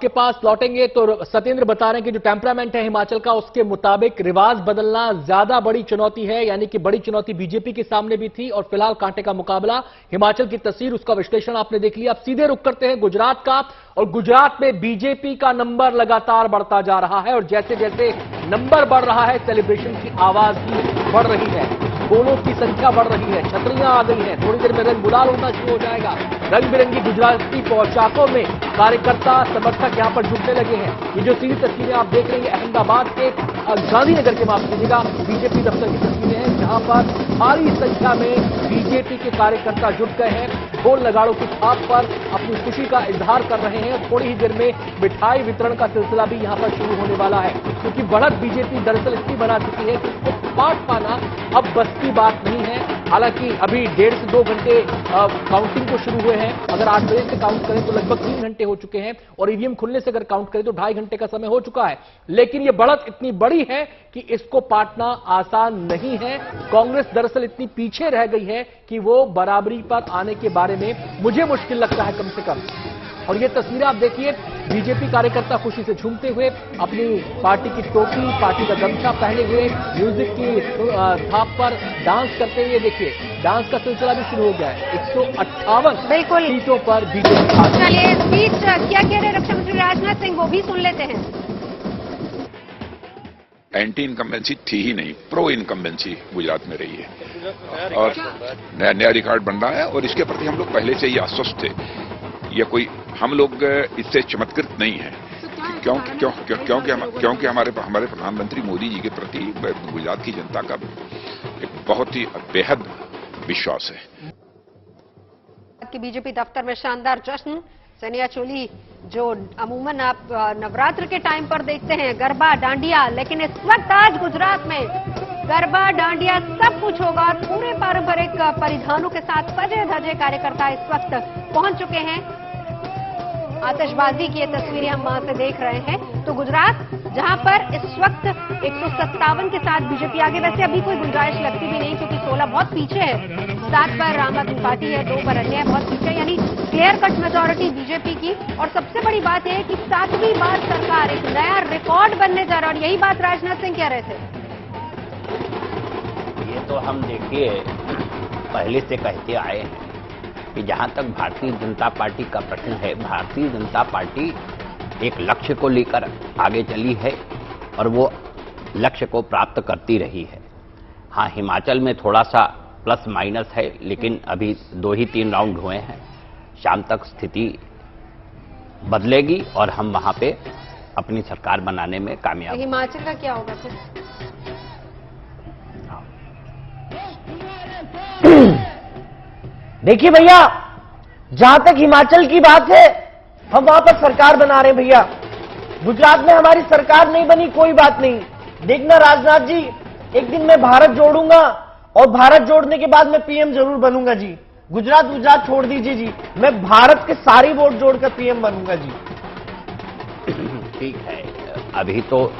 पास लौटेंगे तो सत्येंद्र बता रहे हैं कि जो टेम्परामेंट है हिमाचल का उसके मुताबिक रिवाज बदलना ज्यादा बड़ी चुनौती है, यानी कि बड़ी चुनौती बीजेपी के सामने भी थी और फिलहाल कांटे का मुकाबला। हिमाचल की तस्वीर, उसका विश्लेषण आपने देख लिया। अब सीधे रुख करते हैं गुजरात का, और गुजरात में बीजेपी का नंबर लगातार बढ़ता जा रहा है और जैसे जैसे नंबर बढ़ रहा है सेलिब्रेशन की आवाज भी बढ़ रही है, बोलों की संख्या बढ़ रही है, छतरियां आ गई हैं, थोड़ी देर में रंग गुलाल होना शुरू हो जाएगा। रंग बिरंगी गुजराती पोशाकों में कार्यकर्ता समर्थक यहां पर जुटने लगे हैं। ये जो सीधी तस्वीरें आप देख रहे हैं अहमदाबाद के गांधीनगर के, माफ कीजिएगा, बीजेपी दफ्तर की तस्वीरें हैं, जहां पर भारी संख्या में बीजेपी के कार्यकर्ता जुट गए हैं। ढोल नगाड़ों की थाप पर अपनी खुशी का इजहार कर रहे हैं। थोड़ी ही देर में मिठाई वितरण का सिलसिला भी यहां पर शुरू होने वाला है, क्योंकि बढ़त बीजेपी दरअसल इतनी बना चुकी है कि उसको पाट पाना अब बस की बात नहीं है। हालांकि अभी 1.5 से 2 घंटे काउंटिंग को शुरू हुए हैं। अगर 8 बजे से काउंट करें तो लगभग 3 घंटे हो चुके हैं, और ईवीएम खुलने से अगर काउंट करें तो 2.5 घंटे का समय हो चुका है। लेकिन यह बढ़त इतनी बड़ी है कि इसको पाटना आसान नहीं है। कांग्रेस दरअसल इतनी पीछे रह गई है कि वो बराबरी पर आने के बारे में मुझे मुश्किल लगता है कम से कम। और ये तस्वीरें आप देखिए, बीजेपी कार्यकर्ता खुशी से झूमते हुए अपनी पार्टी की टोपी, पार्टी का गमछा पहने हुए म्यूजिक की थाप पर डांस करते हुए। देखिए, डांस का सिलसिला भी शुरू हो गया है। 158 सीटों पर बीजेपी।
चलिए, इस बीच क्या कह रहे रक्षा मंत्री राजनाथ सिंह, वो भी सुन लेते हैं।
एंटी इनकम्बेंसी थी ही नहीं, प्रो इनकम्बेंसी गुजरात में रही है, और नया रिकॉर्ड बन रहा है। और इसके प्रति हम लोग पहले से ही आश्वस्त थे। यह कोई हम लोग इससे चमत्कृत नहीं है, क्योंकि हमारे प्रधानमंत्री मोदी जी के प्रति गुजरात की जनता का एक बहुत ही बेहद विश्वास है।
कि बीजेपी दफ्तर में शानदार जश्न, चनिया चोली जो अमूमन आप नवरात्र के टाइम पर देखते हैं, गरबा डांडिया, लेकिन इस वक्त आज गुजरात में गरबा डांडिया सब कुछ होगा। पूरे पारंपरिक परिधानों के साथ सजे धजे कार्यकर्ता इस वक्त पहुंच चुके हैं। आतिशबाजी की ये तस्वीरें हम वहां से देख रहे हैं। तो गुजरात जहां पर इस वक्त 157 के साथ बीजेपी आगे, वैसे अभी कोई गुंजाइश लगती भी नहीं, क्योंकि 16 बहुत पीछे है, 7 पर आम आदमी पार्टी है, 2 पर अन्य है, बहुत पीछे, यानी क्लियर कट मेजोरिटी बीजेपी की। और सबसे बड़ी बात यह है कि 7वीं बार सरकार, एक नया रिकॉर्ड बनने जा रहा है, और यही बात राजनाथ सिंह कह रहे थे।
ये तो हम देखिए पहले से कहते आए हैं कि जहां तक भारतीय जनता पार्टी का प्रश्न है, भारतीय जनता पार्टी एक लक्ष्य को लेकर आगे चली है और वो लक्ष्य को प्राप्त करती रही है। हाँ, हिमाचल में थोड़ा सा प्लस माइनस है, लेकिन अभी 2 ही 3 राउंड हुए हैं। शाम तक स्थिति बदलेगी और हम वहां पे अपनी सरकार बनाने में कामयाब।
हिमाचल का क्या होगा फिर?
देखिए भैया, जहां तक हिमाचल की बात है, हम वहां पर सरकार बना रहे हैं भैया। गुजरात में हमारी सरकार नहीं बनी, कोई बात नहीं। देखना राजनाथ जी, एक दिन मैं भारत जोड़ूंगा, और भारत जोड़ने के बाद मैं पीएम जरूर बनूंगा जी। गुजरात छोड़ दीजिए जी, मैं भारत के सारी वोट जोड़कर पीएम बनूंगा जी।
ठीक है, अभी तो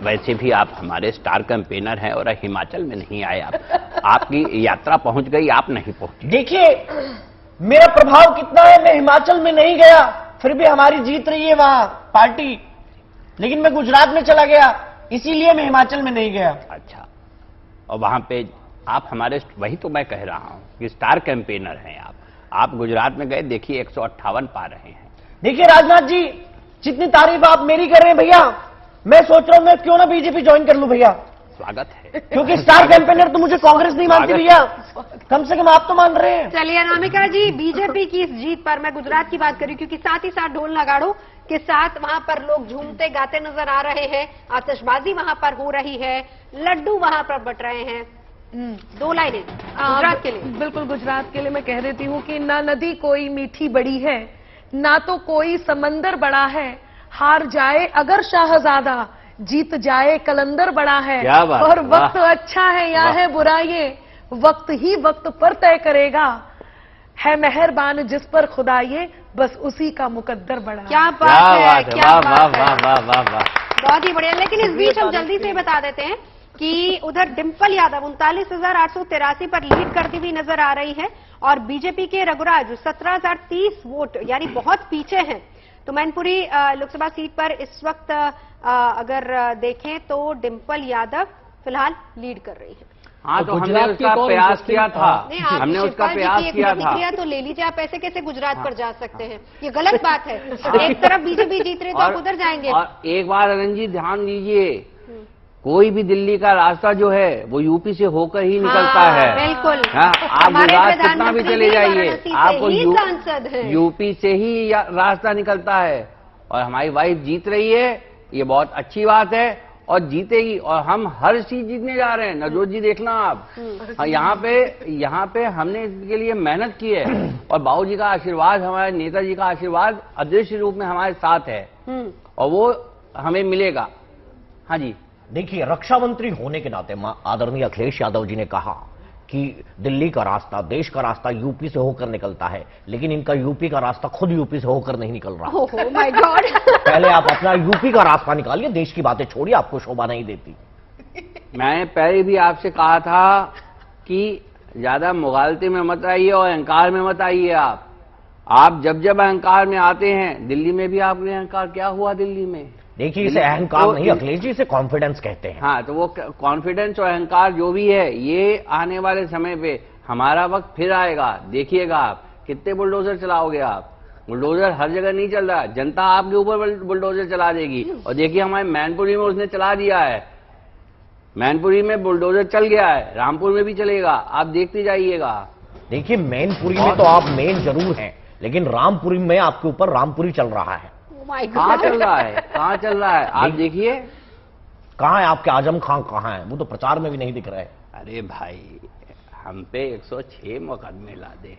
वैसे भी आप हमारे स्टार कैंपेनर हैं और हिमाचल में नहीं आए। आपकी यात्रा पहुंच गई, आप नहीं पहुंचे।
देखिए मेरा प्रभाव कितना है, मैं हिमाचल में नहीं गया, फिर भी हमारी जीत रही है वहां पार्टी, लेकिन मैं गुजरात में चला गया, इसीलिए मैं हिमाचल में नहीं गया।
अच्छा, और वहां पे आप हमारे, वही तो मैं कह रहा हूं कि स्टार कैंपेनर हैं आप गुजरात में गए, देखिए 158 पा रहे हैं।
देखिए राजनाथ जी, जितनी तारीफ आप मेरी कर रहे हैं भैया, मैं सोच रहा हूं मैं क्यों ना बीजेपी ज्वाइन कर लूं भैया।
स्वागत है।
क्योंकि स्टार कैंपेनर तो मुझे कांग्रेस नहीं मानती भैया, कम से कम आप तो मान रहे हैं।
चलिए अनामिका जी, बीजेपी की इस जीत पर, मैं गुजरात की बात करी क्योंकि साथ ही साथ ढोल नगाड़ों के साथ वहां पर लोग झूमते गाते नजर आ रहे हैं, आतिशबाजी वहां पर हो रही है, लड्डू वहां पर बट रहे हैं। 2 लाइनें गुजरात के लिए।
बिल्कुल, गुजरात के लिए मैं कह देती हूँ कि ना नदी कोई मीठी बड़ी है, ना तो कोई समंदर बड़ा है, हार जाए अगर शाहजादा, जीत जाए कलंदर बड़ा है।
क्या बात,
और वक्त अच्छा है या है बुरा, ये वक्त ही वक्त पर तय करेगा, है मेहरबान जिस पर खुदा, ये बस उसी का मुकद्दर बड़ा।
क्या बात है, क्या बात है,
वाह।
बहुत ही बढ़िया। लेकिन इस बीच हम जल्दी से बता देते हैं कि उधर डिंपल यादव 39,883 पर लीड करती हुई नजर आ रही है, और बीजेपी के रघुराज 17,030 वोट, यानी बहुत पीछे हैं। तो मैनपुरी लोकसभा सीट पर इस वक्त अगर देखें तो डिंपल यादव फिलहाल लीड कर रही है।
हाँ, तो हमने उसका प्रयास किया था, हमने उसका प्रयास किया था।
तो ले लीजिए, आप ऐसे कैसे गुजरात पर जा सकते हैं, ये गलत बात है। एक तरफ बीजेपी जीत रही तो आप उधर जाएंगे।
और एक बार अरविंद जी ध्यान दीजिए, कोई भी दिल्ली का रास्ता जो है वो यूपी से होकर ही निकलता है।
बिल्कुल,
आप गुजरात कितना भी चले जाइए, आपको
सांसद है,
यूपी से ही रास्ता निकलता है। और हमारी वाइफ जीत रही है, ये बहुत अच्छी बात है। और जीतेगी, और हम हर चीज जीतने जा रहे हैं। नवजोत जी देखना आप, यहाँ पे हमने इसके लिए मेहनत की है, और बाबू जी का आशीर्वाद, हमारे नेताजी का आशीर्वाद अदृश्य रूप में हमारे साथ है, और वो हमें मिलेगा। हाँ जी,
देखिए, रक्षा मंत्री होने के नाते आदरणीय अखिलेश यादव जी ने कहा कि दिल्ली का रास्ता, देश का रास्ता यूपी से होकर निकलता है, लेकिन इनका यूपी का रास्ता खुद यूपी से होकर नहीं निकल रहा।
Oh my God.
पहले आप अपना यूपी का रास्ता निकालिए, देश की बातें छोड़िए, आपको शोभा नहीं देती।
मैं पहले भी आपसे कहा था कि ज्यादा मुगालते में मत आइए और अहंकार में मत आइए। आप जब अहंकार में आते हैं, दिल्ली में भी आपने अहंकार, क्या हुआ दिल्ली में?
देखिए, इसे अहंकार नहीं अखिलेश जी, इसे कॉन्फिडेंस कहते हैं।
हाँ, तो वो कॉन्फिडेंस और अहंकार जो भी है, ये आने वाले समय पे हमारा वक्त फिर आएगा। देखिएगा आप कितने बुलडोजर चलाओगे आप। बुलडोजर हर जगह नहीं चल रहा, जनता आपके ऊपर बुलडोजर चला देगी। और देखिए, हमारे मैनपुरी में उसने चला दिया है, मैनपुरी में बुलडोजर चल गया है, रामपुर में भी चलेगा, आप देखते जाइएगा।
देखिए, मैनपुरी में तो आप मेन जरूर हैं, लेकिन रामपुरी में आपके ऊपर रामपुरी चल रहा है।
कहाँ चल रहा है, कहाँ चल रहा है? आप देखिए,
कहाँ है आपके आजम खान, कहाँ है? वो तो प्रचार में भी नहीं दिख रहे।
अरे भाई, हम पे 106 मुकदमे लादे हैं।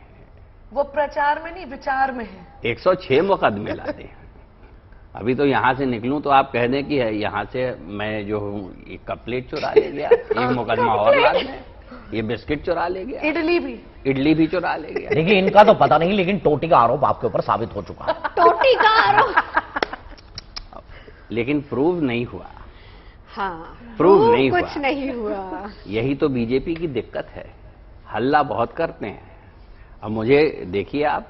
वो प्रचार में नहीं, विचार में है।
106 मुकदमे लादे हैं। अभी तो यहाँ से निकलूं तो आप कह दें कि यहाँ से मैं जो हूँ, एक कपलेट चुरा ले गया, एक मुकदमा और ला दें, ये बिस्किट चुरा ले गया, इडली भी चुरा ले गया।
देखिए, इनका तो पता नहीं, लेकिन टोटी का आरोप आपके ऊपर साबित हो चुका है।
टोटी का आरोप,
लेकिन प्रूव नहीं हुआ।
हाँ,
प्रूव नहीं हुआ,
कुछ नहीं हुआ।
यही तो बीजेपी की दिक्कत है, हल्ला बहुत करते हैं। अब मुझे देखिए, आप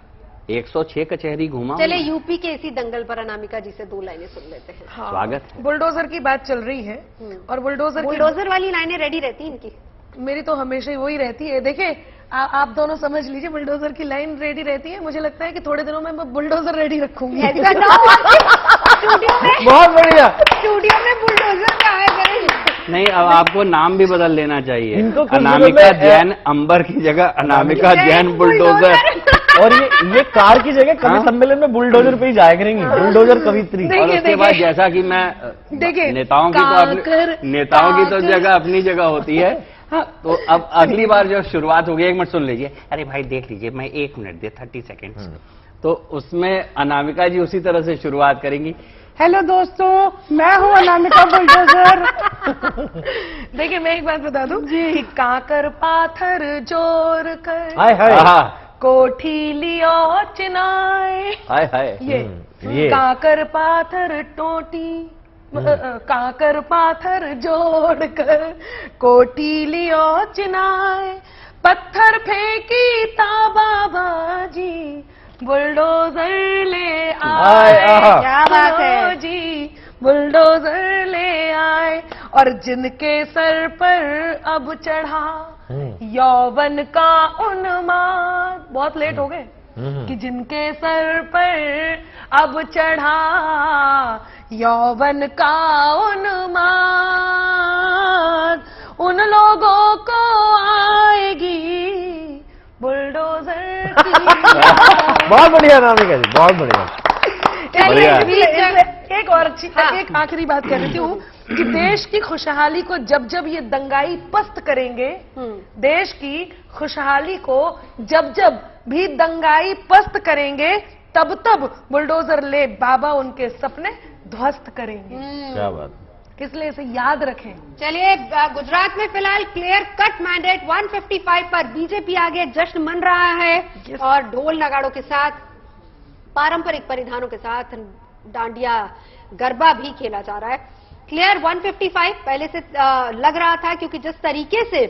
106 कचहरी घूमा।
चले यूपी के इसी दंगल पर अनामिका जी से 2 लाइनें सुन लेते हैं।
हाँ,
स्वागत है।
बुलडोजर की बात चल रही है, और
बुलडोजर वाली लाइनें रेडी रहती इनकी।
मेरी तो हमेशा ही वही रहती है। देखिए, आप दोनों समझ लीजिए, बुलडोजर की लाइन रेडी रहती है। मुझे लगता है कि थोड़े दिनों में मैं बुलडोजर रेडी रखूंगी।
स्टूडियो में
बहुत बढ़िया,
स्टूडियो में बुलडोजर का आया करें।
नहीं, अब आपको नाम भी बदल लेना चाहिए। अनामिका जैन अंबर की जगह अनामिका जैन बुलडोजर।
और ये कार की जगह कवि सम्मेलन में बुलडोजर पे ही जाया करेंगी, बुलडोजर कवित्री।
और उसके बाद जैसा कि मैं
देखिए,
नेताओं की तो जगह अपनी जगह होती है। हाँ, तो अब अगली बार जो शुरुआत होगी, 1 मिनट सुन लीजिए। अरे भाई देख लीजिए, मैं 1 मिनट दे, 30 सेकेंड। तो उसमें अनामिका जी उसी तरह से शुरुआत करेंगी।
हेलो दोस्तों, मैं हूँ अनामिका बुलडोजर।
देखिए, मैं एक बात बता दूं कि काकर पाथर जोर कर,
हाय हाय,
कोठी लियो चिनाए,
हाय हाय,
ये काकर पाथर टोटी, काकर पाथर जोड़ कर कोठी लियो चिनाए, पत्थर फेंकी ताबा बाजी, बुलडोजर ले आए।
क्या बात है
जी, बुलडोजर ले आए। और जिनके सर पर अब चढ़ा यौवन का उन्माद, बहुत लेट हो गए, कि जिनके सर पर अब चढ़ा यौवन का उन्माद, उन लोगों को आएगी बुलडोजर की।
बहुत बढ़िया अनामिका जी, बहुत बढ़िया।
एक और अच्छी, एक आखिरी बात कह रही हूँ कि देश की खुशहाली को जब ये दंगाई पस्त करेंगे, देश की खुशहाली को जब भी दंगाई पस्त करेंगे, तब बुलडोजर ले बाबा उनके सपने ध्वस्त करेंगे।
क्या बात,
इसलिए इसे याद रखें।
चलिए, गुजरात में फिलहाल क्लियर कट मैंडेट 155 पर बीजेपी आगे जश्न मन रहा है, और ढोल नगाड़ों के साथ, पारंपरिक परिधानों के साथ डांडिया गरबा भी खेला जा रहा है। क्लियर 155 पहले से लग रहा था, क्योंकि जिस तरीके से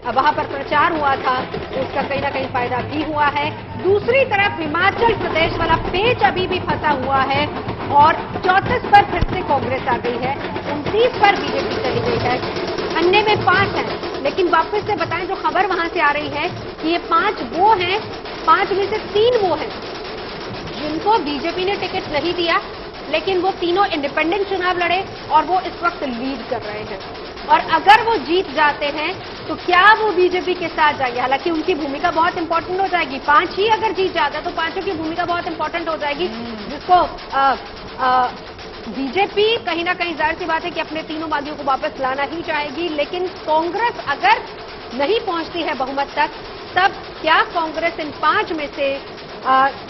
वहां पर प्रचार हुआ था उसका कहीं ना कहीं फायदा भी हुआ है। दूसरी तरफ हिमाचल प्रदेश वाला पेच अभी भी फंसा हुआ है, और 34 पर फिर से कांग्रेस आ गई है, 29 पर बीजेपी चली गई है, अन्य में 5 हैं। लेकिन वापस से बताएं, जो खबर वहां से आ रही है कि ये 5 वो हैं, 5 में से 3 वो हैं जिनको बीजेपी ने टिकट नहीं दिया, लेकिन वो तीनों इंडिपेंडेंट चुनाव लड़े और वो इस वक्त लीड कर रहे हैं। और अगर वो जीत जाते हैं तो क्या वो बीजेपी के साथ जाएंगे? हालांकि उनकी भूमिका बहुत इंपॉर्टेंट हो जाएगी, 5 ही अगर जीत जाता है तो 5 की भूमिका बहुत इंपॉर्टेंट हो जाएगी, जिसको बीजेपी कहीं ना कहीं जाहिर सी बात है कि अपने तीनों बागियों को वापस लाना ही चाहेगी, लेकिन कांग्रेस अगर नहीं पहुंचती है बहुमत तक, तब क्या कांग्रेस इन 5 में से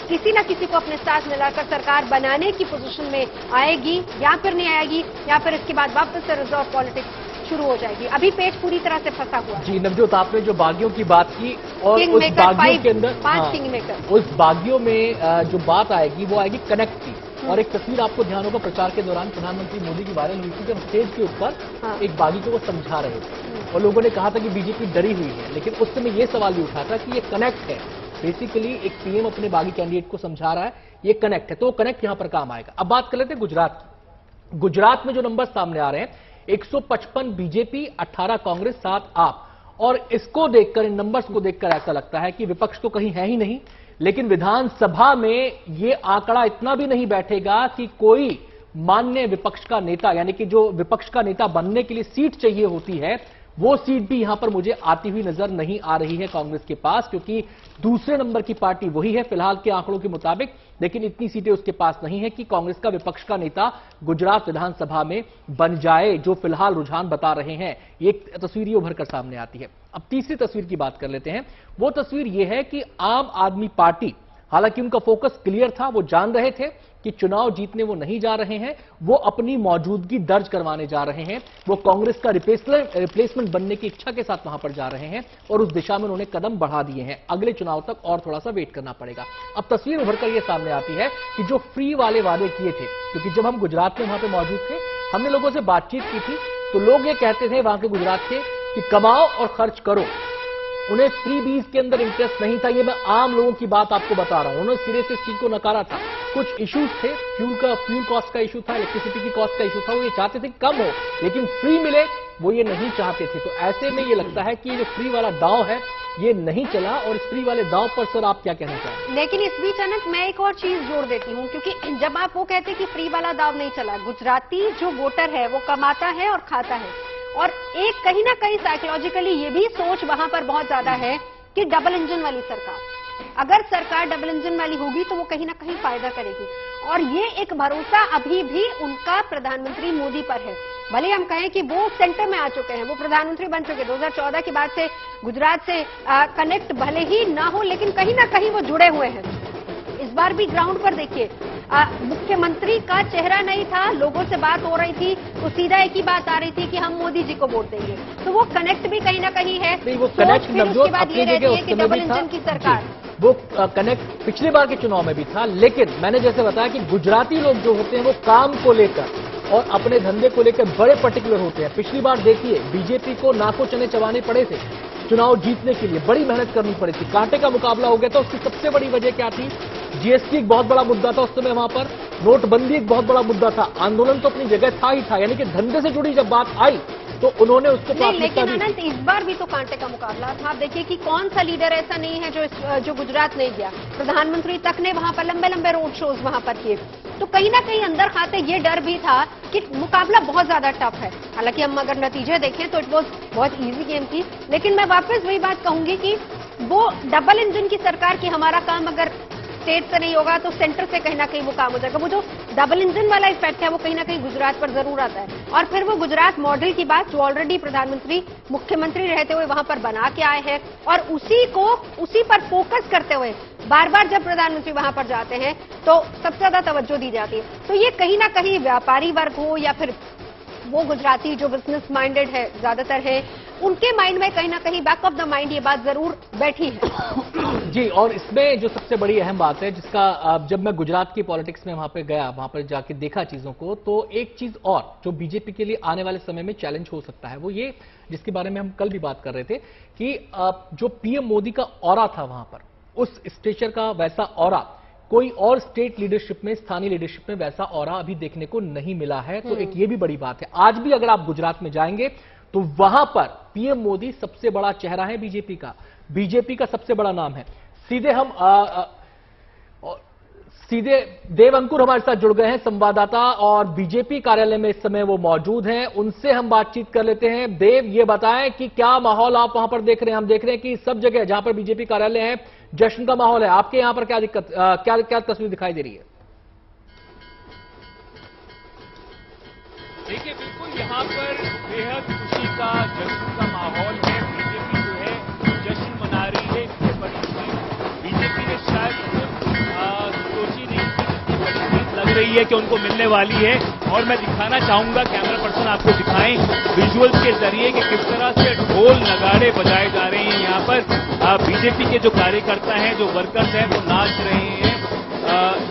किसी न किसी को अपने साथ मिलाकर सरकार बनाने की पोजीशन में आएगी या फिर नहीं आएगी, या फिर इसके बाद वापस से रिजर्व पॉलिटिक्स शुरू हो जाएगी? अभी पेच पूरी तरह से फंसा हुआ है।
जी नवजोत, आपने जो बागियों की बात की और
किंग
उस
मेकर
बागियों के अंदर
5 किंग मेकर,
उस बागियों में जो बात आएगी वो आएगी कनेक्ट की। और एक तस्वीर आपको ध्यान होगा, प्रचार के दौरान प्रधानमंत्री मोदी की वायरल हुई थी, जब स्टेज के ऊपर एक बागी को वो समझा रहे थे और लोगों ने कहा था कि बीजेपी डरी हुई है, लेकिन उस समय ये सवाल भी उठा था कि ये कनेक्ट है। बेसिकली एक पीएम अपने बागी कैंडिडेट को समझा रहा है, ये कनेक्ट है, तो कनेक्ट यहां पर काम आएगा। अब बात कर लेते हैं गुजरात की। गुजरात में जो नंबर सामने आ रहे हैं, 155 बीजेपी, 18 कांग्रेस, 7 आप। और इसको देखकर, इन नंबर्स को देखकर ऐसा लगता है कि विपक्ष तो कहीं है ही नहीं, लेकिन विधानसभा में यह आंकड़ा इतना भी नहीं बैठेगा कि कोई मान्य विपक्ष का नेता, यानी कि जो विपक्ष का नेता बनने के लिए सीट चाहिए होती है, वो सीट भी यहां पर मुझे आती हुई नजर नहीं आ रही है कांग्रेस के पास, क्योंकि दूसरे नंबर की पार्टी वही है फिलहाल के आंकड़ों के मुताबिक, लेकिन इतनी सीटें उसके पास नहीं है कि कांग्रेस का विपक्ष का नेता गुजरात विधानसभा में बन जाए, जो फिलहाल रुझान बता रहे हैं। एक तस्वीर ये उभर कर सामने आती है। अब तीसरी तस्वीर की बात कर लेते हैं। वो तस्वीर ये है कि आम आदमी पार्टी, हालांकि उनका फोकस क्लियर था, वो जान रहे थे कि चुनाव जीतने वो नहीं जा रहे हैं, वो अपनी मौजूदगी दर्ज करवाने जा रहे हैं, वो कांग्रेस का रिप्लेसमेंट बनने की इच्छा के साथ वहां पर जा रहे हैं और उस दिशा में उन्होंने कदम बढ़ा दिए हैं। अगले चुनाव तक और थोड़ा सा वेट करना पड़ेगा। अब तस्वीर उभरकर यह सामने आती है कि जो फ्री वाले वादे किए थे, क्योंकि जब हम गुजरात में वहां पर मौजूद थे, हमने लोगों से बातचीत की थी, तो लोग ये कहते थे वहां के गुजरात के कि कमाओ और खर्च करो। उन्हें फ्री बीज के अंदर इंटरेस्ट नहीं था। ये मैं आम लोगों की बात आपको बता रहा हूं। उन्होंने सिरे से इस चीज को नकारा था। कुछ इश्यूज थे, फ्यूल कॉस्ट का इशू था, इलेक्ट्रिसिटी की कॉस्ट का इशू था, वो ये चाहते थे कम हो, लेकिन फ्री मिले वो ये नहीं चाहते थे। तो ऐसे में ये लगता है कि ये जो फ्री वाला दांव है ये नहीं चला, और इस फ्री वाले दांव पर सर आप क्या कहना चाहेंगे?
लेकिन इस बीच अनंत मैं एक और चीज जोड़ देती हूँ, क्योंकि जब आप वो कहते हैं कि फ्री वाला दांव नहीं चला, गुजराती जो वोटर है वो कमाता है और खाता है, और एक कहीं ना कहीं साइकोलॉजिकली ये भी सोच वहां पर बहुत ज्यादा है कि डबल इंजन वाली सरकार, अगर सरकार डबल इंजन वाली होगी तो वो कहीं ना कहीं फायदा करेगी, और ये एक भरोसा अभी भी उनका प्रधानमंत्री मोदी पर है। भले हम कहें कि वो सेंटर में आ चुके हैं, वो प्रधानमंत्री बन चुके, 2014 के बाद से गुजरात से कनेक्ट भले ही ना हो, लेकिन कहीं ना कहीं वो जुड़े हुए हैं। इस बार भी ग्राउंड पर देखिए, मुख्यमंत्री का चेहरा नहीं था, लोगों से बात हो रही थी तो सीधा एक ही बात आ रही थी कि हम मोदी जी को वोट देंगे, तो वो कनेक्ट भी कहीं ना कहीं है।
वो कनेक्ट
उसके बाद ये रहती है कि डबल इंजन की सरकार,
वो कनेक्ट पिछले बार के चुनाव में भी था, लेकिन मैंने जैसे बताया कि गुजराती लोग जो होते हैं वो काम को लेकर और अपने धंधे को लेकर बड़े पर्टिकुलर होते हैं। पिछली बार देखिए बीजेपी को नाको चने चबाने पड़े थे चुनाव जीतने के लिए, बड़ी मेहनत करनी पड़ी थी, कांटे का मुकाबला हो गया था। उसकी सबसे बड़ी वजह क्या थी? जीएसटी एक बहुत बड़ा मुद्दा था उस समय वहां पर, नोटबंदी एक बहुत बड़ा मुद्दा था, आंदोलन तो अपनी जगह था ही था, यानी कि धंधे से जुड़ी जब बात आई तो उन्होंने उसको प्राथमिकता दी।
लेकिन अनंत इस बार भी तो कांटे का मुकाबला था। आप देखिए कि कौन सा लीडर ऐसा नहीं है जो गुजरात नहीं गया, प्रधानमंत्री तक ने वहां पर लंबे लंबे रोड शोज वहां पर किए, तो कहीं ना कहीं अंदर खाते ये डर भी था कि मुकाबला बहुत ज्यादा टफ है। हालांकि हम अगर नतीजे देखें तो इट वॉज बहुत इजी गेम थी, लेकिन मैं वापस वही बात कहूंगी कि वो डबल इंजन की सरकार की हमारा काम अगर स्टेट से नहीं होगा तो सेंटर से कहीं ना कहीं वो काम हो जाएगा। वो जो डबल इंजन वाला इफेक्ट है वो कहीं ना कहीं गुजरात पर जरूर आता है। और फिर वो गुजरात मॉडल की बात जो ऑलरेडी प्रधानमंत्री मुख्यमंत्री रहते हुए वहां पर बना के आए हैं, और उसी पर फोकस करते हुए बार बार जब प्रधानमंत्री वहां पर जाते हैं तो सबसे ज्यादा तवज्जो दी जाती है। तो ये कहीं ना कहीं व्यापारी वर्ग हो या फिर वो गुजराती जो बिजनेस माइंडेड है ज्यादातर है, उनके माइंड में कहीं ना कहीं बैक ऑफ द माइंड ये बात जरूर बैठी है।
जी, और इसमें जो सबसे बड़ी अहम बात है जिसका जब मैं गुजरात की पॉलिटिक्स में वहां पर गया, वहां पर जाके देखा चीजों को, तो एक चीज और जो बीजेपी के लिए आने वाले समय में चैलेंज हो सकता है वो ये, जिसके बारे में हम कल भी बात कर रहे थे कि जो पीएम मोदी का ऑरा था वहां पर, उस स्टेचर का वैसा ऑरा कोई और स्टेट लीडरशिप में, स्थानीय लीडरशिप में वैसा ऑरा अभी देखने को नहीं मिला है। तो एक ये भी बड़ी बात है। आज भी अगर आप गुजरात में जाएंगे तो वहां पर पीएम मोदी सबसे बड़ा चेहरा है बीजेपी का सबसे बड़ा नाम है। सीधे देव अंकुर हमारे साथ जुड़ गए हैं, संवाददाता, और बीजेपी कार्यालय में इस समय वो मौजूद हैं, उनसे हम बातचीत कर लेते हैं। देव, ये बताएं कि क्या माहौल आप वहां पर देख रहे हैं? हम देख रहे हैं कि सब जगह जहां पर बीजेपी कार्यालय है जश्न का माहौल है। आपके यहां पर क्या दिक्कत, क्या तस्वीर दिखाई दे रही है?
यहाँ पर बेहद खुशी का जश्न का माहौल है। बीजेपी जो है जश्न मना रही है। इससे बड़ी जीत बीजेपी ने शायद सोची नहीं थी, इतनी बड़ी जीत लग रही है कि उनको मिलने वाली है। और मैं दिखाना चाहूंगा, कैमरा पर्सन आपको दिखाएं विजुअल्स के जरिए कि किस तरह से ढोल नगाड़े बजाए जा रहे हैं। यहाँ पर बीजेपी के जो कार्यकर्ता हैं, जो वर्कर्स हैं, वो नाच रहे हैं।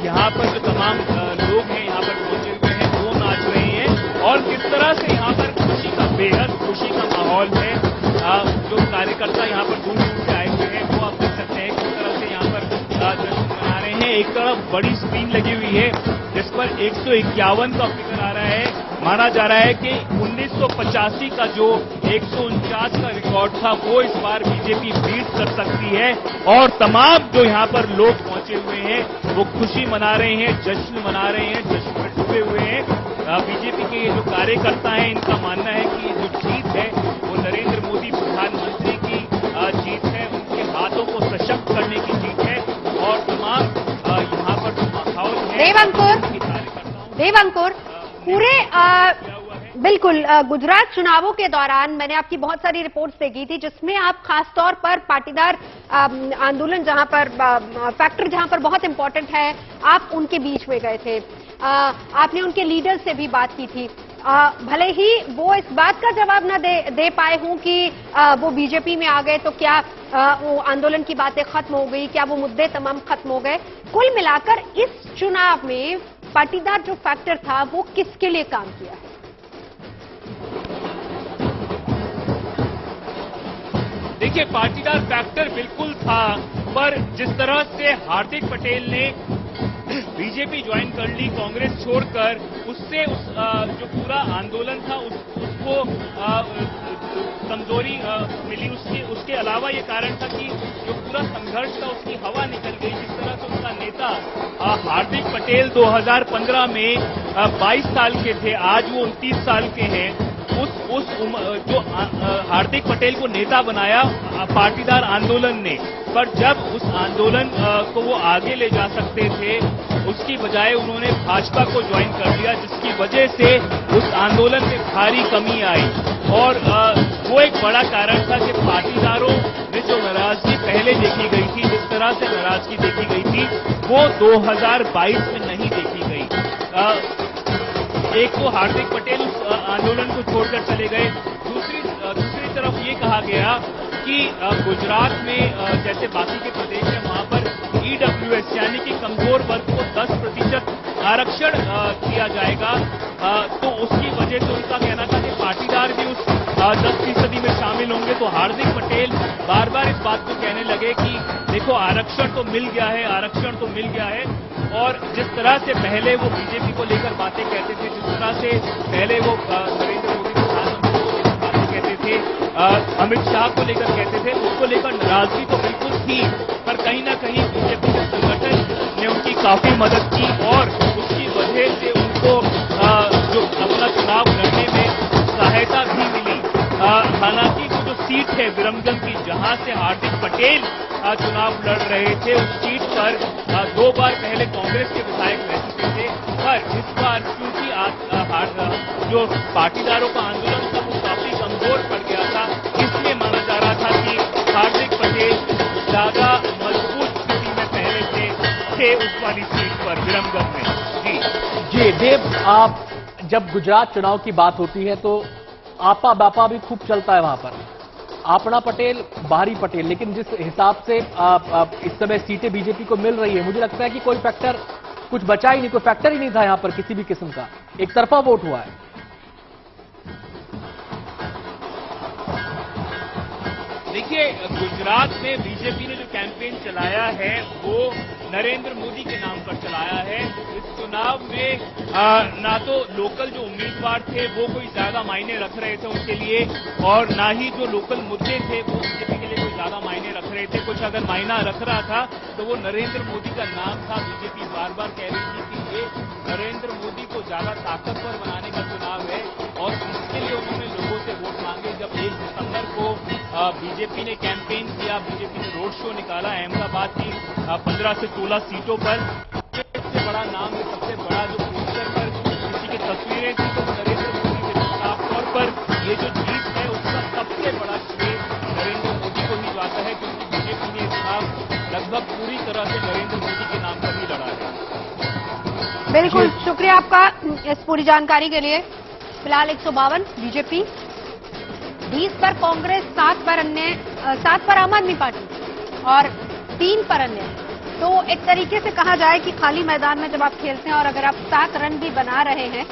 यहाँ पर जो तमाम लोग हैं यहाँ पर पहुंचे हुए हैं, वो नाच रहे हैं। और किस तरह से यहाँ पर खुशी का, बेहद खुशी का माहौल है। जो कार्यकर्ता यहाँ पर दूर दूर से आए हुए हैं, वो आप देख सकते हैं किस तरह से यहाँ पर जश्न मना रहे हैं। एक तरफ बड़ी स्क्रीन लगी हुई है जिस पर 151 का फिगर आ रहा है। माना जा रहा है कि 1985 का जो 149 का रिकॉर्ड था, वो इस बार बीजेपी बीट कर सकती है। और तमाम जो यहाँ पर लोग पहुंचे हुए हैं वो खुशी मना रहे हैं, जश्न मना रहे हैं, जश्न में डूबे हुए हैं। बीजेपी के ये जो कार्यकर्ता हैं, इनका मानना है कि ये जो जीत है वो नरेंद्र मोदी प्रधानमंत्री की जीत है, उनके हाथों को सशक्त करने की जीत है। और तमाम यहाँ पर जो माहौल है,
देवंकुर पूरे बिल्कुल गुजरात चुनावों के दौरान मैंने आपकी बहुत सारी रिपोर्ट्स देखी थी, जिसमें आप खासतौर पर पाटीदार आंदोलन, जहां पर फैक्टर जहां पर बहुत इंपॉर्टेंट है, आप उनके बीच में गए थे। आपने उनके लीडर से भी बात की थी। भले ही वो इस बात का जवाब न दे पाए हूं कि वो बीजेपी में आ गए तो क्या वो आंदोलन की बातें खत्म हो गई, क्या वो मुद्दे तमाम खत्म हो गए। कुल मिलाकर इस चुनाव में पाटीदार जो फैक्टर था वो किसके लिए काम किया है?
देखिए, पाटीदार फैक्टर बिल्कुल था, पर जिस तरह से हार्दिक पटेल ने बीजेपी ज्वाइन कर ली कांग्रेस छोड़कर, उससे जो पूरा आंदोलन था उसको कमजोरी मिली। उसके अलावा ये कारण था कि जो पूरा संघर्ष था उसकी हवा निकल गई। जिस तरह से उनका नेता हार्दिक पटेल 2015 में 22 साल के थे, आज वो 29 साल के हैं। जो हार्दिक पटेल को नेता बनाया पाटीदार आंदोलन ने, पर जब उस आंदोलन को वो आगे ले जा सकते थे, उसकी बजाय उन्होंने भाजपा को ज्वाइन कर लिया, जिसकी वजह से उस आंदोलन में भारी कमी आई। और वो एक बड़ा कारण था कि पाटीदारों में जो नाराजगी पहले देखी गई थी, जिस तरह से नाराजगी देखी गई थी, वो 2022 में नहीं देखी गई। एक तो हार्दिक पटेल उस आंदोलन को छोड़कर चले गए, दूसरी तरफ ये कहा गया कि गुजरात में जैसे बाकी के प्रदेश हैं, वहां पर ईडब्ल्यूएस यानी कि कमजोर वर्ग को 10% आरक्षण दिया जाएगा। तो उसकी वजह से उनका कहना था कि पाटीदार भी उस 10% में शामिल होंगे। तो हार्दिक पटेल बार बार इस बात को कहने लगे कि देखो, आरक्षण तो मिल गया है, आरक्षण तो मिल गया है। और जिस तरह से पहले वो बीजेपी को लेकर बातें कहते थे, जिस तरह से पहले वो नरेंद्र मोदी प्रधानमंत्री को लेकर बातें कहते थे, अमित शाह को लेकर कहते थे, उसको लेकर नाराजगी तो बिल्कुल थी, पर कहीं ना कहीं बीजेपी के संगठन ने उनकी काफी मदद की और उसकी वजह से उनको जो अपना चुनाव लड़ने में सहायता भी मिली। हालांकि वो जो सीट है विरमगंज की, जहां से हार्दिक पटेल चुनाव लड़ रहे थे, उस सीट पर 2 बार पहले कांग्रेस के विधायक रह चुके थे। पर इस बार क्योंकि जो पाटीदारों का आंदोलन था वो काफी कमजोर पड़ गया था, इसलिए माना जा रहा था कि हार्दिक पटेल ज्यादा मजबूत स्थिति में पहले थे उस वाली सीट पर विरमगंज में।
जी देव, आप जब गुजरात चुनाव की बात होती है तो आपा बापा भी खूब चलता है वहां पर, आपना पटेल बाहरी पटेल, लेकिन जिस हिसाब से इस समय सीटें बीजेपी को मिल रही है, मुझे लगता है कि कोई फैक्टर कुछ बचा ही नहीं, कोई फैक्टर ही नहीं था यहां पर किसी भी किस्म का, एक तरफा वोट हुआ है।
देखिए, गुजरात में बीजेपी ने जो कैंपेन चलाया है वो नरेंद्र मोदी के नाम पर चलाया है। इस चुनाव में ना तो लोकल जो उम्मीदवार थे वो कोई ज्यादा मायने रख रहे थे उनके लिए, और ना ही जो लोकल मुद्दे थे वो बीजेपी के लिए कोई ज्यादा मायने रख रहे थे। कुछ अगर मायना रख रहा था तो वो नरेंद्र मोदी का नाम था। बीजेपी बार बार कह रही थी कि ये नरेंद्र मोदी को ज्यादा ताकतवर बनाने का चुनाव है, और इसके लिए उन्होंने लोगों से वोट मांगे। जब 1 दिसंबर को बीजेपी ने कैंपेन किया, बीजेपी ने रोड शो निकाला अहमदाबाद की 15 से 16 सीटों पर, सबसे बड़ा नाम है, सबसे बड़ा जो पोस्टर पर किसी की तस्वीरें थी तो नरेंद्र मोदी के साफ तौर ये जो जीत है उसका सबसे बड़ा श्रेय नरेंद्र मोदी को ही जाता है, क्योंकि बीजेपी ने चुनाव लगभग पूरी तरह से नरेंद्र मोदी के नाम पर ही लड़ा है।
बिल्कुल, शुक्रिया आपका इस पूरी जानकारी के लिए। फिलहाल 152 बीजेपी, 20 पर कांग्रेस, 7 पर आम आदमी पार्टी और 3 पर अन्य। तो एक तरीके से कहा जाए कि खाली मैदान में जब आप खेलते हैं और अगर आप 7 रन भी बना रहे हैं।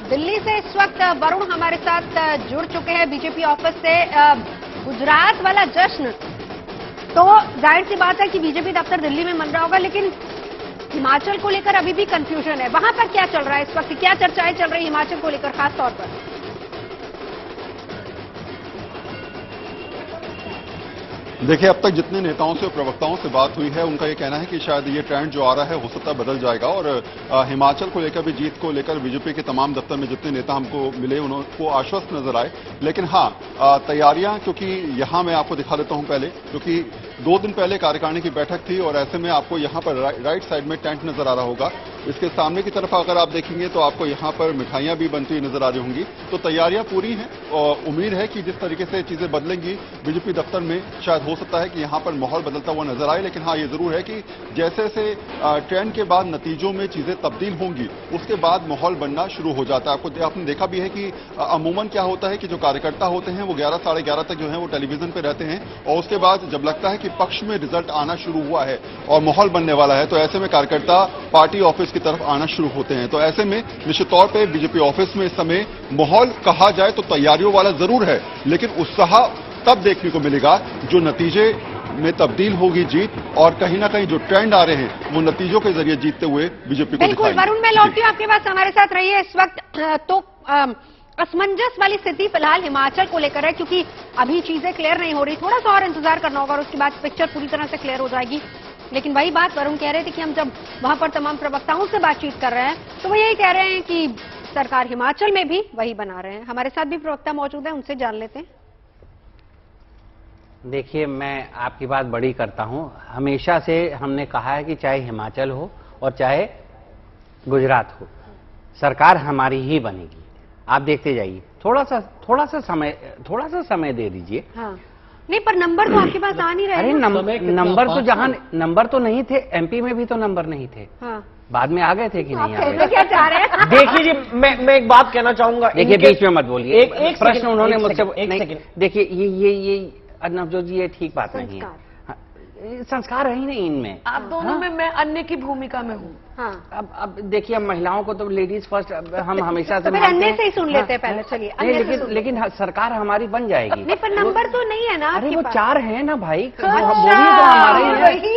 दिल्ली से इस वक्त वरुण हमारे साथ जुड़ चुके हैं बीजेपी ऑफिस से। गुजरात वाला जश्न तो जाहिर सी बात है कि बीजेपी दफ्तर दिल्ली में मन रहा होगा, लेकिन हिमाचल को लेकर अभी भी कंफ्यूजन है। वहां पर क्या चल रहा है इस वक्त, क्या चर्चाएं चल रही है हिमाचल को लेकर खास तौर पर?
देखिए, अब तक जितने नेताओं से और प्रवक्ताओं से बात हुई है उनका ये कहना है कि शायद ये ट्रेंड जो आ रहा है हो सकता है बदल जाएगा और हिमाचल को लेकर भी, जीत को लेकर बीजेपी के तमाम दफ्तर में जितने नेता हमको मिले उनको आश्वस्त नजर आए। लेकिन हाँ, तैयारियां, क्योंकि यहां मैं आपको दिखा देता हूं पहले, क्योंकि 2 दिन पहले कार्यकारिणी की बैठक थी और ऐसे में आपको यहां पर राइट साइड में टेंट नजर आ रहा होगा। इसके सामने की तरफ अगर आप देखेंगे तो आपको यहां पर मिठाइयां भी बनती हुई नजर आ रही होंगी। तो तैयारियां पूरी हैं और उम्मीद है कि जिस तरीके से चीजें बदलेंगी बीजेपी दफ्तर में, शायद हो सकता है कि यहां पर माहौल बदलता हुआ नजर आए। लेकिन हाँ, ये जरूर है कि जैसे जैसे ट्रेंड के बाद नतीजों में चीजें तब्दील होंगी उसके बाद माहौल बनना शुरू हो जाता है। आपने देखा भी है कि अमूमन क्या होता है कि जो कार्यकर्ता होते हैं वो 11 साढ़े 11 तक जो है वो टेलीविजन पे रहते हैं और उसके बाद जब लगता है कि पक्ष में रिजल्ट आना शुरू हुआ है और माहौल बनने वाला है तो ऐसे में कार्यकर्ता पार्टी ऑफिस की तरफ आना शुरू होते हैं। तो ऐसे में निश्चित तौर पर बीजेपी ऑफिस में इस समय माहौल कहा जाए तो तैयारियों वाला जरूर है, लेकिन उत्साह तब देखने को मिलेगा जो नतीजे में तब्दील होगी जीत, और कहीं ना कहीं जो ट्रेंड आ रहे हैं वो नतीजों के जरिए जीतते हुए बीजेपी को
बिल्कुल। वरुण, मैं लौटती हूँ आपके पास, हमारे साथ रहिए इस वक्त। तो असमंजस वाली स्थिति फिलहाल हिमाचल को लेकर है, क्योंकि अभी चीजें क्लियर नहीं हो रही, थोड़ा सा और इंतजार करना होगा और उसके बाद पिक्चर पूरी तरह से क्लियर हो जाएगी। लेकिन वही बात वरुण कह रहे थे कि हम जब वहां पर तमाम प्रवक्ताओं से बातचीत कर रहे हैं तो वो यही कह रहे हैं कि सरकार हिमाचल में भी वही बना रहे हैं। हमारे साथ भी प्रवक्ता मौजूद है, उनसे जान लेते हैं।
देखिए, मैं आपकी बात बड़ी करता हूं। हमेशा से हमने कहा है कि चाहे हिमाचल हो और चाहे गुजरात हो, सरकार हमारी ही बनेगी। आप देखते जाइए, थोड़ा सा समय दे दीजिए।
हाँ। नहीं, पर नंबर तो आपके पास आ नहीं रहे।
अरे नंबर तो जहां नंबर तो नहीं थे, एमपी में भी तो नंबर नहीं थे।
हाँ।
बाद में आ गए थे कि नहीं आ गए?
क्या चाह रहे हैं?
देखिए जी, मैं एक बात कहना चाहूंगा।
देखिए, बीच में मत बोलिए।
एक
प्रश्न उन्होंने मुझसे
नहीं,
देखिए, ये नवजोत जी, ये ठीक बात नहीं है। संस्कार है ही नहीं इनमें।
आप दोनों में मैं अन्य की भूमिका में हूँ।
हाँ।
अब देखिए, महिलाओं को तो लेडीज फर्स्ट हम हमेशा से
तो फिर अन्य से ही सुन लेते हैं पहले। चलिए,
लेकिन सरकार हमारी बन जाएगी।
नहीं, पर नंबर तो नहीं है ना।
अरे वो 4 है ना भाई, बोलिए तो हमारे ही।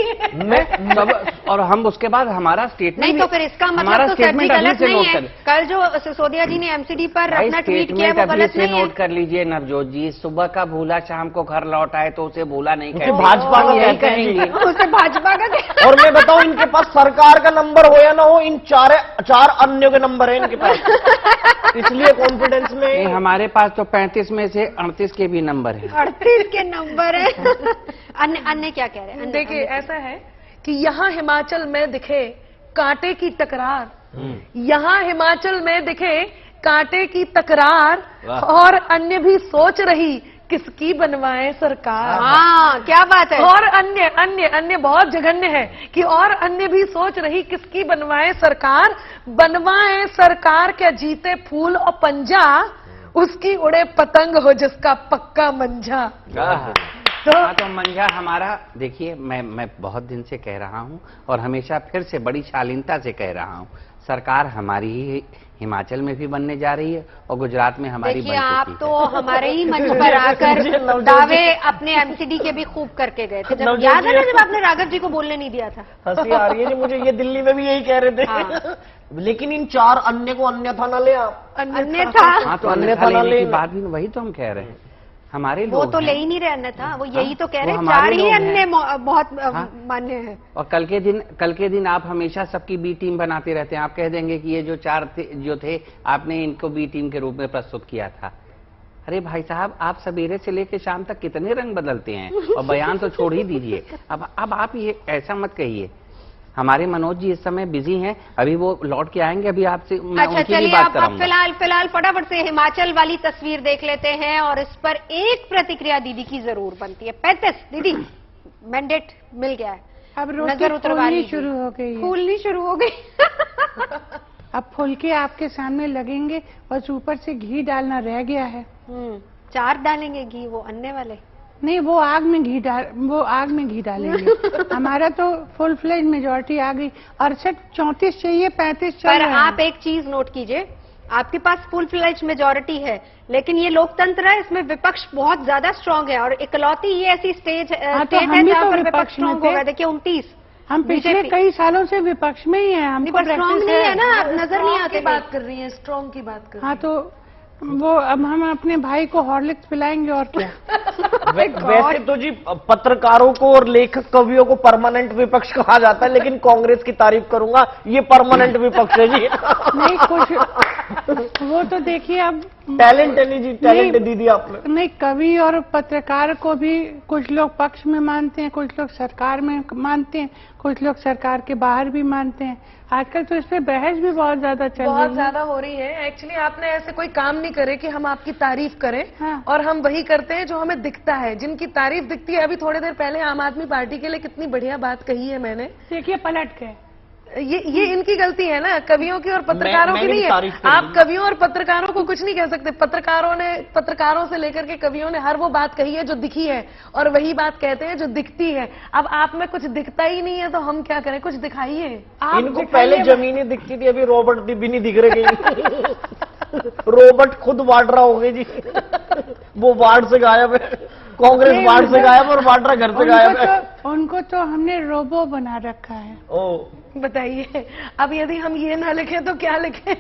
और हम उसके बाद हमारा स्टेटमेंट
नहीं, तो फिर इसका मतलब तो स्टेटमेंट गलत नहीं है। कल जो सिसोदिया जी ने एमसीडी पर अपना ट्वीट किया वो गलत नहीं है।
नोट कर लीजिए नवजोत जी, सुबह का भूला शाम को घर लौट आए तो उसे भूला नहीं कहेंगे,
भाजपा का
यही कहेंगे।
उसे भाजपा का।
और मैं बताऊं, इनके पास सरकार का नंबर हो या ना हो, इन 4 अन्यों के नंबर है इनके पास, इसलिए कॉन्फिडेंस में।
हमारे पास तो 35 में से 38 के भी नंबर है।
38 के नंबर है। अन्य क्या कह रहे हैं?
देखिए, ऐसा है कि यहाँ हिमाचल में दिखे कांटे की टकरार, यहाँ हिमाचल में दिखे कांटे की तकरार, और अन्य भी सोच रही किसकी बनवाए सरकार।
हाँ, क्या बात है।
और अन्य बहुत जघन्य है कि और अन्य भी सोच रही किसकी बनवाए सरकार। बनवाए सरकार क्या जीते फूल और पंजा, उसकी उड़े पतंग हो जिसका पक्का मंझा।
तो मंझा हमारा। देखिए, मैं बहुत दिन से कह रहा हूं और हमेशा फिर से बड़ी शालीनता से कह रहा हूं, सरकार हमारी ही हिमाचल में भी बनने जा रही है और गुजरात में हमारी।
देखिए, आप तो हमारे ही मंच पर आकर दावे अपने एमसीडी के भी खूब करके गए थे। जब याद है ना, जब आपने राघव जी को बोलने नहीं दिया था।
हंसी आ रही है जी मुझे, ये दिल्ली में भी यही कह रहे थे। हाँ। लेकिन इन 4 अन्य को अन्यथा न ले आप।
अन्यथा,
हाँ, तो अन्यथा लेने की बात भी वही तो हम कह रहे हैं। हमारे लोग
वो तो ले ही नहीं रहे अन्यथा, वो यही तो कह रहे हैं। 4 ही अन्य बहुत मान्य है।
और कल के दिन आप हमेशा सबकी बी टीम बनाते रहते हैं। आप कह देंगे कि ये जो 4 जो थे आपने इनको बी टीम के रूप में प्रस्तुत किया था। अरे भाई साहब, आप सवेरे से लेकर शाम तक कितने रंग बदलते हैं, और बयान तो छोड़ ही दीजिए। अब आप ये ऐसा मत कहिए। हमारे मनोज जी इस समय बिजी हैं, अभी वो लौट के आएंगे, अभी आपसे मैं
अच्छा
उनकी भी
चलिए,
बात
अब
कराऊंगा।
फिलहाल फटाफट से हिमाचल वाली तस्वीर देख लेते हैं और इस पर एक प्रतिक्रिया दीदी की जरूर बनती है। 35 दीदी मैंडेट मिल गया है,
अब
नजर
रोटी
उतरवा
फूलनी
लीजिए।
शुरू हो गई है।
फूलनी शुरू हो गई।
अब फुलके आपके सामने लगेंगे, बस ऊपर से घी डालना रह गया है।
4 डालेंगे घी, वो अन्य वाले
नहीं, वो आग में घी डालेंगे। हमारा तो फुल फ्लेज मेजोरिटी आ गई। 38-34 चाहिए, 35 चल
पर
रहा है।
आप एक चीज नोट कीजिए, आपके पास फुल फ्लेज मेजोरिटी है, लेकिन ये लोकतंत्र है, इसमें विपक्ष बहुत ज्यादा स्ट्रांग है और इकलौती ये ऐसी स्टेट
हाँ, तो
स्टेट
हम
है
भी
जहाँ
तो
पर
विपक्ष
विपक्ष
में
स्ट्रांग
थे।
होगा। देखिए 29
हम पिछले
बीजेपी
कई सालों से विपक्ष में ही है, हमको
स्ट्रांग
प्रैक्टिस
नहीं है ना, आप नजर नहीं आते।
बात कर रही है, स्ट्रॉन्ग की बात कर रही
हाँ, तो वो अब हम अपने भाई को हॉर्लिक्स पिलाएंगे और क्या।
वैसे तो जी पत्रकारों को और लेखक कवियों को परमानेंट विपक्ष कहा जाता है, लेकिन कांग्रेस की तारीफ करूंगा, ये परमानेंट विपक्ष है जी।
नहीं, कुछ वो तो देखिए, अब
टैलेंट है नहीं जी, टैलेंट है दीदी आप में।
नहीं, कवि और पत्रकार को भी कुछ लोग पक्ष में मानते हैं, कुछ लोग सरकार में मानते हैं, कुछ लोग सरकार के बाहर भी मानते हैं। आजकल तो इस पे बहस भी बहुत ज्यादा चल रही है।
बहुत ज्यादा हो रही है। एक्चुअली आपने ऐसे कोई काम नहीं करे कि हम आपकी तारीफ करें,
हाँ।
और हम वही करते हैं जो हमें दिखता है, जिनकी तारीफ दिखती है। अभी थोड़ी देर पहले आम आदमी पार्टी के लिए कितनी बढ़िया बात कही है मैंने,
देखिए पलट गए।
ये इनकी गलती है ना, कवियों की और पत्रकारों की नहीं है। आप कवियों और पत्रकारों को कुछ नहीं कह सकते। पत्रकारों से लेकर के कवियों ने हर वो बात कही है जो दिखी है, और वही बात कहते हैं जो दिखती है। अब आप में कुछ दिखता ही नहीं है तो हम क्या करें, कुछ दिखाइए।
इनको पहले जमीनें दिखती थी, अभी रॉबर्ट भी नहीं दिख रहे। रॉबर्ट खुद वाड्रा हो गए जी, वो वार्ड से गायब है, कांग्रेस वार्ड से गायब और वाड्रा घर से गायब है।
उनको तो हमने रोबो बना रखा है।
ओ
बताइए, अब यदि हम ये ना लिखें तो क्या लिखें।